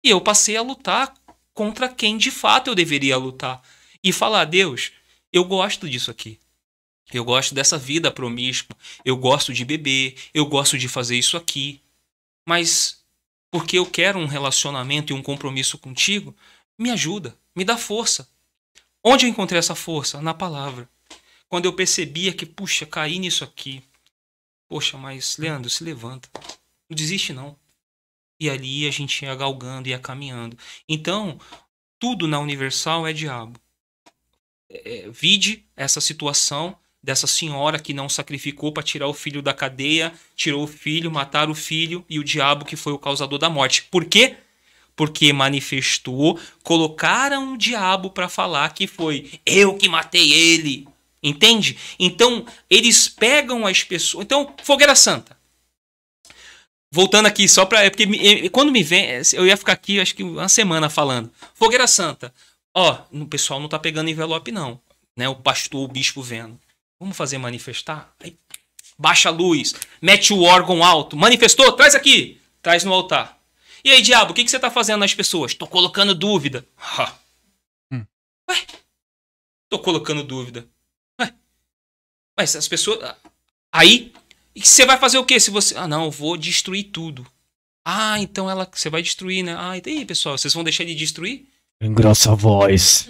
E eu passei a lutar contra quem de fato eu deveria lutar. E falar, Deus, eu gosto disso aqui. Eu gosto dessa vida promíscua. Eu gosto de beber. Eu gosto de fazer isso aqui. Mas porque eu quero um relacionamento e um compromisso contigo, me ajuda, me dá força. Onde eu encontrei essa força? Na palavra. Quando eu percebia que, puxa, caí nisso aqui. Poxa, mas Leandro, se levanta. Não desiste não. E ali a gente ia galgando, ia caminhando. Então, tudo na Universal é diabo. Vide essa situação dessa senhora que não sacrificou para tirar o filho da cadeia, tirou o filho, mataram o filho e o diabo que foi o causador da morte. Por quê? Porque manifestou, colocaram o diabo para falar que foi eu que matei ele. Entende? Então, eles pegam as pessoas... Então, Fogueira Santa. Voltando aqui, só para... Porque quando me vem... Eu ia ficar aqui, acho que uma semana falando. Fogueira Santa. Ó, o pessoal não tá pegando envelope, não. Né? O pastor, o bispo vendo. Vamos fazer manifestar? Aí, baixa a luz, mete o órgão alto. Manifestou? Traz aqui. Traz no altar. E aí, diabo, o que você tá fazendo nas pessoas? Tô colocando dúvida. Ué? Tô colocando dúvida. Ué? Mas as pessoas... Aí, você vai fazer o quê? Se você... Ah, não, eu vou destruir tudo. Ah, então você vai destruir, né? Ah, e aí, pessoal, vocês vão deixar de destruir? Engrossa a voz.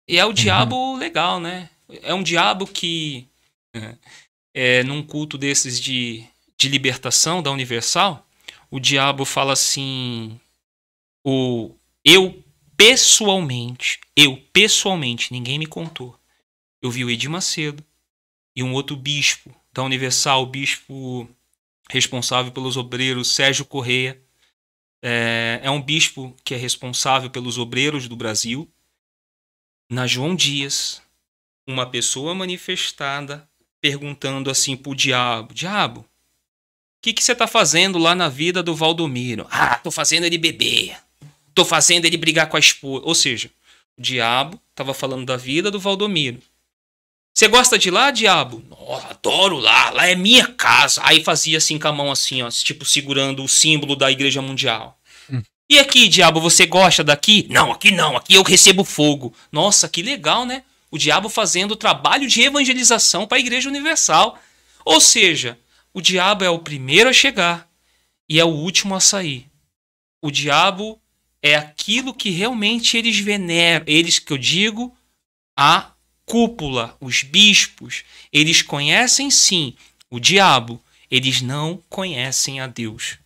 E é o diabo legal, né? É um diabo que, num culto desses de libertação da Universal, o diabo fala assim, eu pessoalmente, ninguém me contou. Eu vi o Edir Macedo e um outro bispo da Universal, o bispo responsável pelos obreiros, Sérgio Correia. É um bispo que é responsável pelos obreiros do Brasil. Na João Dias, uma pessoa manifestada perguntando assim pro diabo, diabo, o que você tá fazendo lá na vida do Valdomiro? Ah, tô fazendo ele beber. Tô fazendo ele brigar com a esposa. Ou seja, o diabo tava falando da vida do Valdomiro. Você gosta de lá, diabo? Oh, adoro lá, lá é minha casa. Aí fazia assim com a mão assim, ó, tipo segurando o símbolo da Igreja Mundial. E aqui, diabo, você gosta daqui? Não, aqui eu recebo fogo. Nossa, que legal, né? O diabo fazendo o trabalho de evangelização para a Igreja Universal. Ou seja, o diabo é o primeiro a chegar e é o último a sair. O diabo é aquilo que realmente eles veneram. Eles, que eu digo, a cúpula, os bispos, eles conhecem sim o diabo, eles não conhecem a Deus.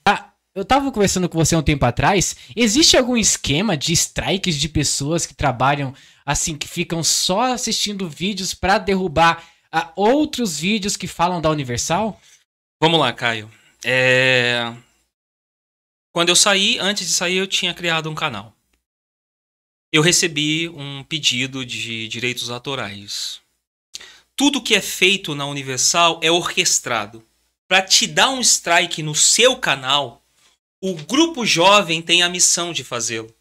Eu tava conversando com você um tempo atrás. Existe algum esquema de strikes de pessoas que trabalham assim, que ficam só assistindo vídeos pra derrubar outros vídeos que falam da Universal? Vamos lá, Caio. Quando eu saí, antes de sair, eu tinha criado um canal. Eu recebi um pedido de direitos autorais. Tudo que é feito na Universal é orquestrado. Para te dar um strike no seu canal, o grupo jovem tem a missão de fazê-lo.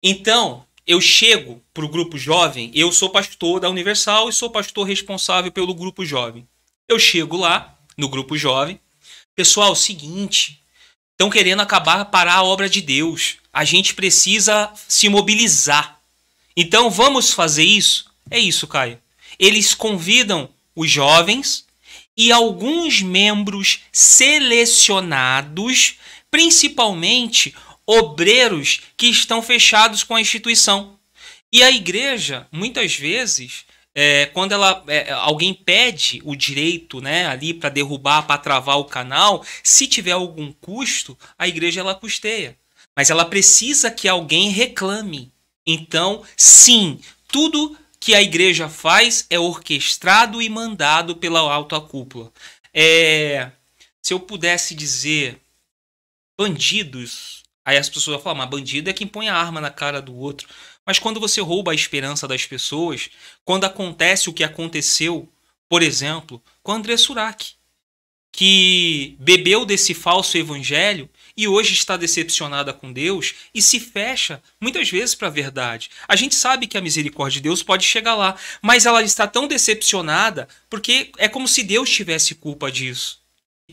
Então, eu chego para o grupo jovem, eu sou pastor da Universal e sou pastor responsável pelo grupo jovem. Eu chego lá, no grupo jovem, pessoal, seguinte, estão querendo parar a obra de Deus. A gente precisa se mobilizar. Então, vamos fazer isso? É isso, Caio. Eles convidam os jovens e alguns membros selecionados, principalmente obreiros que estão fechados com a instituição. E a igreja, muitas vezes, quando alguém pede o direito, né, ali para derrubar, para travar o canal, se tiver algum custo, a igreja ela custeia. Mas ela precisa que alguém reclame. Então, sim, tudo que a igreja faz é orquestrado e mandado pela alta cúpula. Se eu pudesse dizer bandidos, aí as pessoas vão falar, mas bandido é quem põe a arma na cara do outro. Mas quando você rouba a esperança das pessoas, quando acontece o que aconteceu, por exemplo, com André Surak, que bebeu desse falso evangelho e hoje está decepcionada com Deus e se fecha muitas vezes para a verdade. A gente sabe que a misericórdia de Deus pode chegar lá, mas ela está tão decepcionada porque é como se Deus tivesse culpa disso.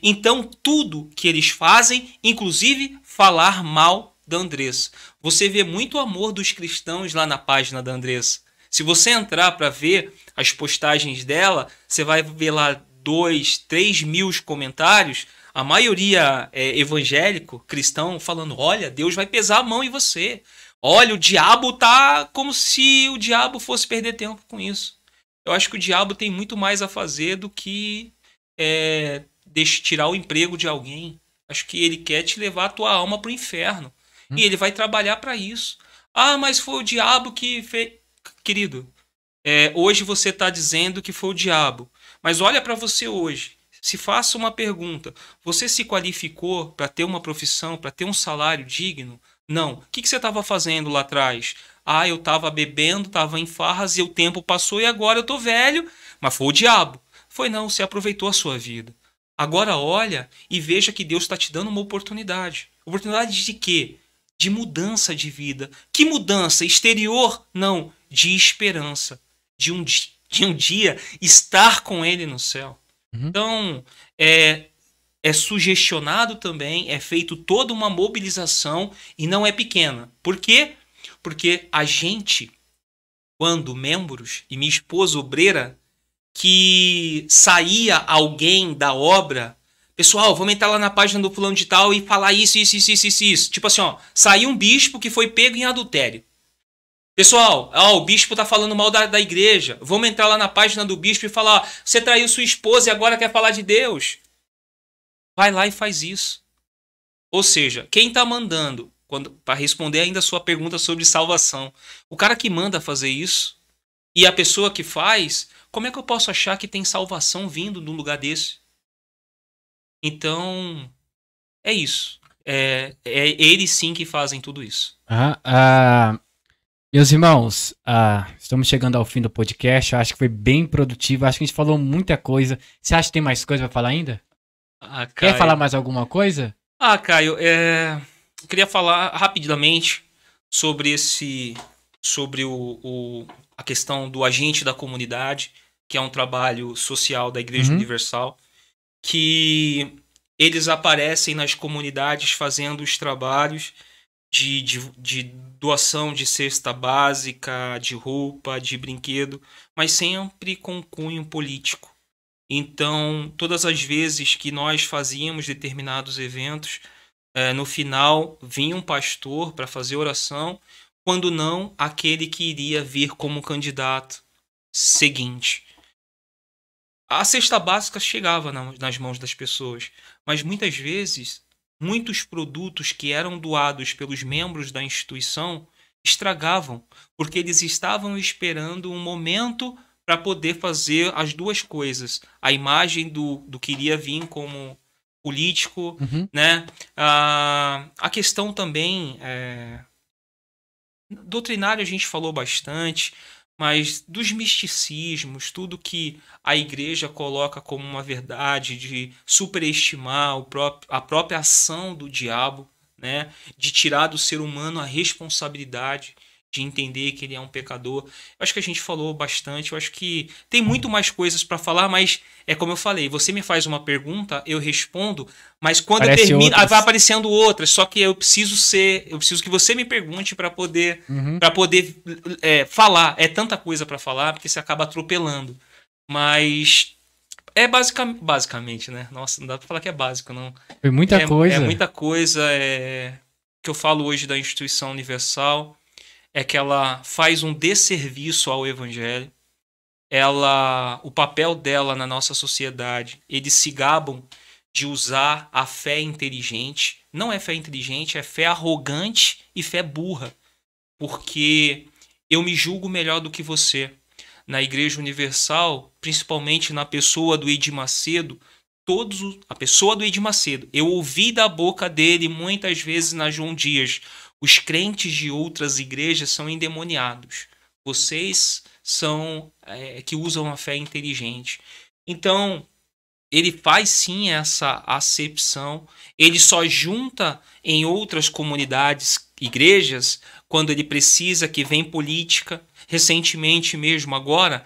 Então tudo que eles fazem, inclusive falar mal da Andressa. Você vê muito amor dos cristãos lá na página da Andressa. Se você entrar para ver as postagens dela, você vai ver lá 2, 3 mil comentários, a maioria evangélico, cristão, falando, olha, Deus vai pesar a mão em você. Olha, o diabo tá como se o diabo fosse perder tempo com isso. Eu acho que o diabo tem muito mais a fazer do que tirar o emprego de alguém. Acho que ele quer te levar a tua alma para o inferno. E ele vai trabalhar para isso. Ah, mas foi o diabo que fez... Querido, hoje você está dizendo que foi o diabo. Mas olha para você hoje. Se faça uma pergunta. Você se qualificou para ter uma profissão, para ter um salário digno? Não. O que você estava fazendo lá atrás? Ah, eu estava bebendo, estava em farras e o tempo passou e agora eu estou velho. Mas foi o diabo. Foi não, você aproveitou a sua vida. Agora olha e veja que Deus está te dando uma oportunidade. Oportunidade de quê? De mudança de vida. Que mudança? Exterior? Não. De esperança. De um dia estar com Ele no céu. Uhum. Então, é sugestionado também, é feito toda uma mobilização e não é pequena. Por quê? Porque a gente, quando membros, e minha esposa obreira, que saía alguém da obra... Pessoal, vamos entrar lá na página do fulano de tal e falar isso. Tipo assim, ó, saiu um bispo que foi pego em adultério. Pessoal, o bispo tá falando mal da igreja. Vamos entrar lá na página do bispo e falar, ó, você traiu sua esposa e agora quer falar de Deus. Vai lá e faz isso. Ou seja, quem tá mandando, para responder ainda a sua pergunta sobre salvação, o cara que manda fazer isso e a pessoa que faz, como é que eu posso achar que tem salvação vindo num lugar desse? Então, é isso. É eles sim que fazem tudo isso. Meus irmãos, estamos chegando ao fim do podcast. Eu acho que foi bem produtivo. Acho que a gente falou muita coisa. Você acha que tem mais coisa para falar ainda? Quer falar mais alguma coisa? Caio, eu queria falar rapidamente sobre a questão do agente da comunidade, que é um trabalho social da Igreja Universal, que eles aparecem nas comunidades fazendo os trabalhos de doação de cesta básica, de roupa, de brinquedo, mas sempre com cunho político. Então, todas as vezes que nós fazíamos determinados eventos, no final vinha um pastor para fazer oração, quando não, aquele que iria vir como candidato seguinte. A cesta básica chegava nas mãos das pessoas, mas muitas vezes, muitos produtos que eram doados pelos membros da instituição estragavam, porque eles estavam esperando um momento para poder fazer as duas coisas. A imagem do que iria vir como político, né? A questão também doutrinária a gente falou bastante, mas dos misticismos, tudo que a igreja coloca como uma verdade, de superestimar a própria ação do diabo, né? De tirar do ser humano a responsabilidade de entender que ele é um pecador. Eu acho que a gente falou bastante, eu acho que tem muito mais coisas para falar, mas é como eu falei, você me faz uma pergunta, eu respondo, mas quando eu termino, vai aparecendo outras, só que eu preciso que você me pergunte para poder falar. É tanta coisa para falar, porque você acaba atropelando. Mas é basicamente, né? Nossa, não dá pra falar que é básico, não. Foi muita coisa. É muita coisa. Que eu falo hoje da Instituição Universal é que ela faz um desserviço ao Evangelho. O papel dela na nossa sociedade, eles se gabam de usar a fé inteligente. Não é fé inteligente, é fé arrogante e fé burra. Porque eu me julgo melhor do que você. Na Igreja Universal, principalmente na pessoa do Edir Macedo, a pessoa do Edir Macedo, eu ouvi da boca dele muitas vezes na João Dias: os crentes de outras igrejas são endemoniados. Vocês são que usam a fé inteligente. Então, ele faz sim essa acepção. Ele só junta em outras comunidades, igrejas, quando ele precisa, que vem política. Recentemente mesmo, agora,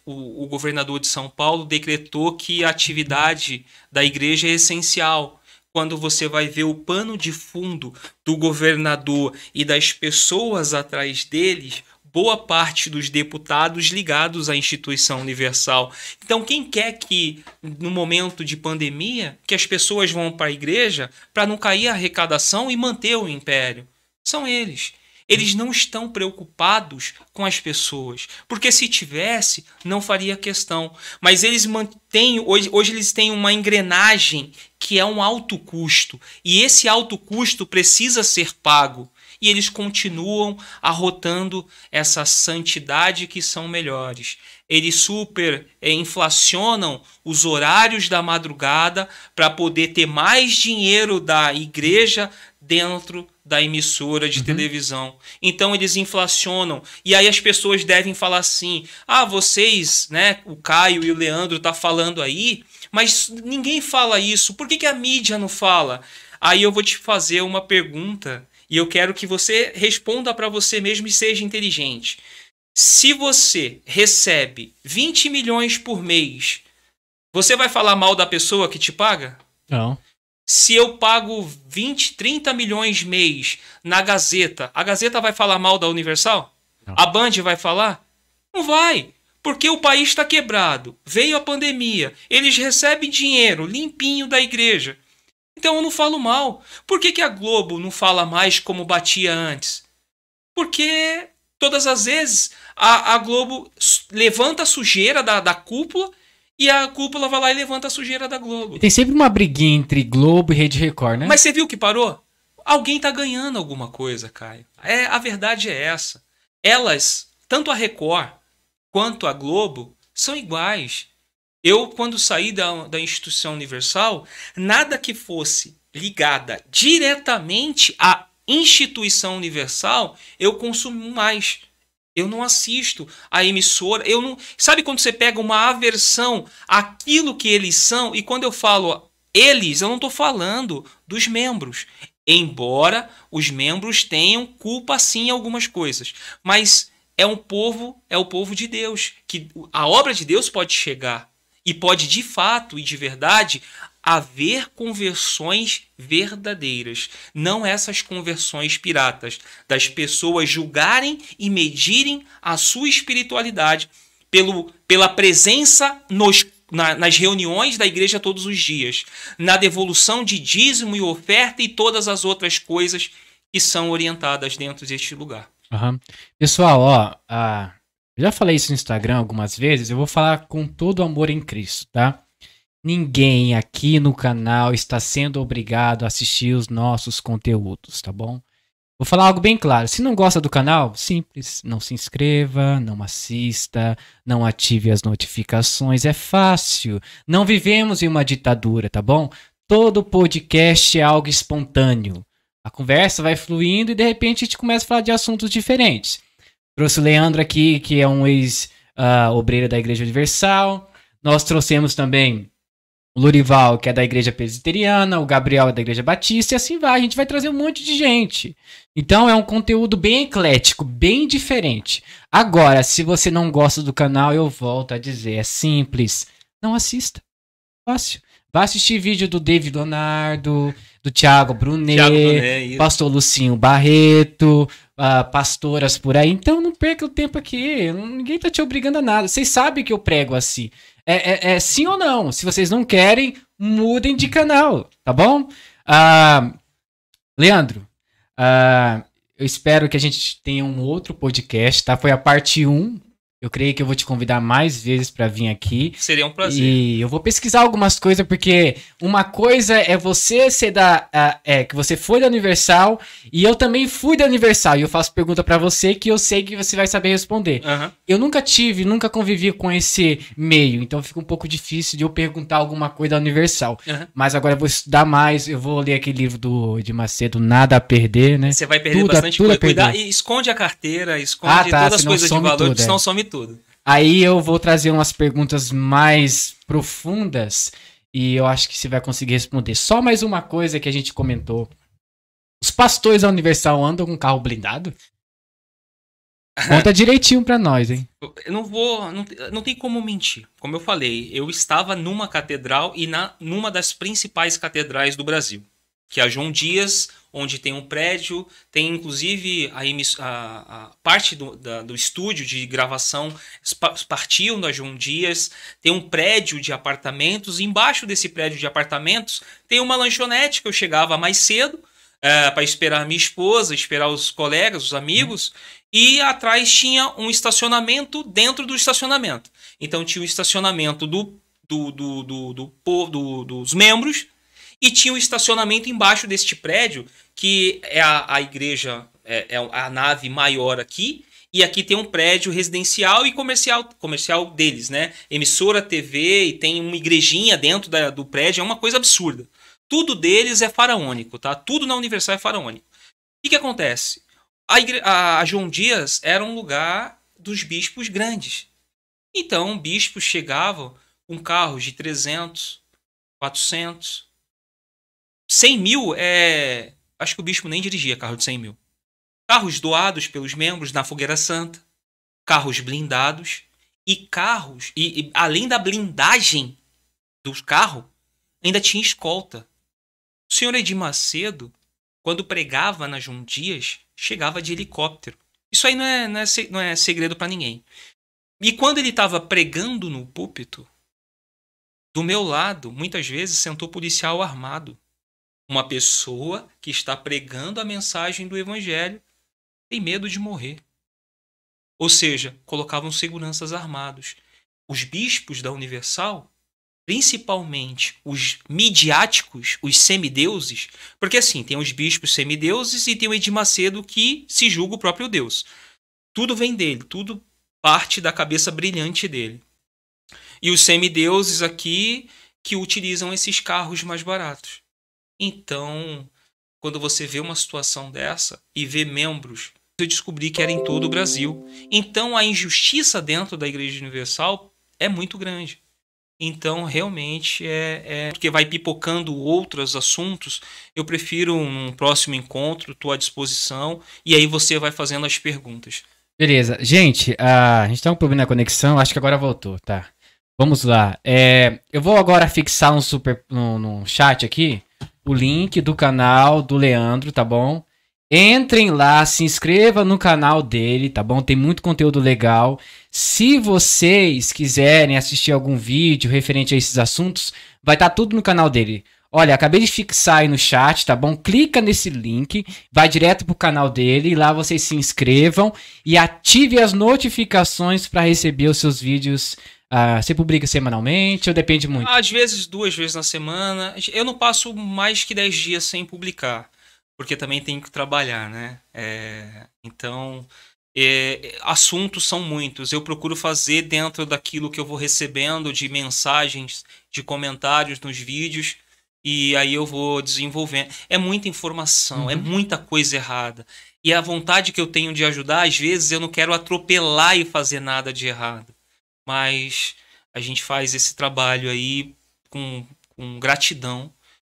o governador de São Paulo decretou que a atividade da igreja é essencial. Quando você vai ver o pano de fundo do governador e das pessoas atrás deles, boa parte dos deputados ligados à Instituição Universal. Então, quem quer que, no momento de pandemia, que as pessoas vão para a igreja para não cair a arrecadação e manter o império? São eles. Eles não estão preocupados com as pessoas, porque se tivesse, não faria questão. Mas eles mantêm, hoje eles têm uma engrenagem que é um alto custo, e esse alto custo precisa ser pago. E eles continuam arrotando essa santidade que são melhores. Eles super inflacionam os horários da madrugada para poder ter mais dinheiro da igreja dentro da emissora de televisão. Então eles inflacionam. E aí as pessoas devem falar assim: ah, vocês, né, o Caio e o Leandro tá falando aí, mas ninguém fala isso. Por que a mídia não fala? Aí eu vou te fazer uma pergunta e eu quero que você responda para você mesmo e seja inteligente. Se você recebe 20 milhões por mês, você vai falar mal da pessoa que te paga? Não. Se eu pago 20, 30 milhões mês na Gazeta, a Gazeta vai falar mal da Universal? Não. A Band vai falar? Não vai. Porque o país está quebrado. Veio a pandemia. Eles recebem dinheiro limpinho da igreja. Então eu não falo mal. Por que a Globo não fala mais como batia antes? Porque todas as vezes a Globo levanta a sujeira da cúpula e a cúpula vai lá e levanta a sujeira da Globo. Tem sempre uma briguinha entre Globo e Rede Record, né? Mas você viu que parou? Alguém tá ganhando alguma coisa, Caio. A verdade é essa. Elas, tanto a Record quanto a Globo, são iguais. Eu, quando saí da Instituição Universal, nada que fosse ligada diretamente à Instituição Universal, eu consumo mais. Eu não assisto a emissora. Eu não. Sabe quando você pega uma aversão àquilo que eles são? E quando eu falo eles, eu não estou falando dos membros. Embora os membros tenham culpa sim em algumas coisas. Mas é o povo de Deus. Que a obra de Deus pode chegar. E pode, de fato e de verdade, haver conversões verdadeiras. Não essas conversões piratas. Das pessoas julgarem e medirem a sua espiritualidade pela presença nas reuniões da igreja todos os dias. Na devolução de dízimo e oferta e todas as outras coisas que são orientadas dentro deste lugar. Uhum. Pessoal, ó... eu já falei isso no Instagram algumas vezes, eu vou falar com todo amor em Cristo, tá? Ninguém aqui no canal está sendo obrigado a assistir os nossos conteúdos, tá bom? Vou falar algo bem claro. Se não gosta do canal, simples, não se inscreva, não assista, não ative as notificações, é fácil. Não vivemos em uma ditadura, tá bom? Todo podcast é algo espontâneo. A conversa vai fluindo e de repente a gente começa a falar de assuntos diferentes. Trouxe o Leandro aqui, que é um ex-obreiro da Igreja Universal. Nós trouxemos também o Lorival, que é da Igreja Presbiteriana. O Gabriel é da Igreja Batista. E assim vai. A gente vai trazer um monte de gente. Então é um conteúdo bem eclético, bem diferente. Agora, se você não gosta do canal, eu volto a dizer. É simples. Não assista. Fácil. Vai assistir vídeo do David Leonardo, do Thiago Brunet, isso. pastor Lucinho Barreto, pastoras por aí. Então não perca o tempo aqui. Ninguém tá te obrigando a nada. Vocês sabem que eu prego assim. É sim ou não. Se vocês não querem, mudem de canal, tá bom? Leandro, eu espero que a gente tenha um outro podcast, tá? Foi a parte 1. Eu creio que eu vou te convidar mais vezes pra vir aqui. Seria um prazer. E eu vou pesquisar algumas coisas, porque uma coisa é você ser que você foi da Universal e eu também fui da Universal. E eu faço pergunta pra você que eu sei que você vai saber responder. Uhum. Eu nunca convivi com esse meio, então fica um pouco difícil de eu perguntar alguma coisa da Universal. Uhum. Mas agora eu vou estudar mais, eu vou ler aquele livro de Macedo, Nada a Perder, né? Você vai perder bastante coisa. Cuidar e esconde a carteira, esconde todas as coisas de valor, senão some tudo. Aí eu vou trazer umas perguntas mais profundas e eu acho que você vai conseguir responder. Só mais uma coisa que a gente comentou. Os pastores da Universal andam com carro blindado? Conta direitinho pra nós, hein? Não tem como mentir. Como eu falei, eu estava numa catedral e numa das principais catedrais do Brasil, que é a João Dias, onde tem um prédio, tem inclusive a parte do estúdio de gravação partiam da João Dias, tem um prédio de apartamentos, e embaixo desse prédio de apartamentos tem uma lanchonete que eu chegava mais cedo para esperar minha esposa, esperar os colegas, os amigos, e atrás tinha um estacionamento dentro do estacionamento. Então tinha o estacionamento dos membros, e tinha um estacionamento embaixo deste prédio, que é a igreja, é a nave maior aqui, e aqui tem um prédio residencial e comercial deles, né? Emissora TV, e tem uma igrejinha dentro do prédio, é uma coisa absurda. Tudo deles é faraônico, tá? Tudo na Universal é faraônico. O que acontece? A João Dias era um lugar dos bispos grandes. Então, bispos chegavam com carros de 300, 400... 100 mil acho que o bispo nem dirigia carro de 100 mil. Carros doados pelos membros na Fogueira Santa. Carros blindados. E além da blindagem do carro, ainda tinha escolta. O senhor Edir Macedo, quando pregava na João Dias, chegava de helicóptero. Isso aí não é segredo para ninguém. E quando ele estava pregando no púlpito, do meu lado, muitas vezes, sentou policial armado. Uma pessoa que está pregando a mensagem do evangelho tem medo de morrer. Ou seja, colocavam seguranças armados. Os bispos da Universal, principalmente os midiáticos, os semideuses, porque assim, tem os bispos semideuses e tem o Edir Macedo que se julga o próprio Deus. Tudo vem dele, tudo parte da cabeça brilhante dele. E os semideuses aqui que utilizam esses carros mais baratos. Então, quando você vê uma situação dessa e vê membros, eu descobri que era em todo o Brasil. Então, a injustiça dentro da Igreja Universal é muito grande. Então, realmente, porque vai pipocando outros assuntos, eu prefiro um próximo encontro, estou à disposição, e aí você vai fazendo as perguntas. Beleza. Gente, a gente tá com um problema na conexão, acho que agora voltou, tá? Vamos lá. Eu vou agora fixar no chat aqui o link do canal do Leandro, tá bom? Entrem lá, se inscreva no canal dele, tá bom? Tem muito conteúdo legal. Se vocês quiserem assistir algum vídeo referente a esses assuntos, vai estar tudo no canal dele. Olha, acabei de fixar aí no chat, tá bom? Clica nesse link, vai direto pro canal dele, e lá vocês se inscrevam e ative as notificações para receber os seus vídeos. Você publica semanalmente ou depende muito? Às vezes 2 vezes na semana. Eu não passo mais que 10 dias sem publicar, porque também tenho que trabalhar, né? Então, assuntos são muitos. Eu procuro fazer dentro daquilo que eu vou recebendo de mensagens, de comentários nos vídeos, e aí eu vou desenvolvendo. É muita informação, é muita coisa errada. E a vontade que eu tenho de ajudar, às vezes eu não quero atropelar e fazer nada de errado. Mas a gente faz esse trabalho aí com gratidão,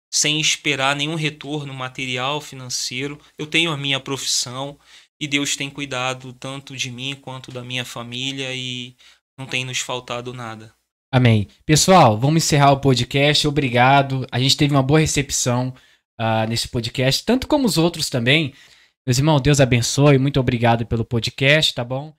sem esperar nenhum retorno material, financeiro. Eu tenho a minha profissão e Deus tem cuidado tanto de mim quanto da minha família e não tem nos faltado nada. Amém. Pessoal, vamos encerrar o podcast. Obrigado. A gente teve uma boa recepção nesse podcast, tanto como os outros também. Meus irmãos, Deus abençoe. Muito obrigado pelo podcast, tá bom?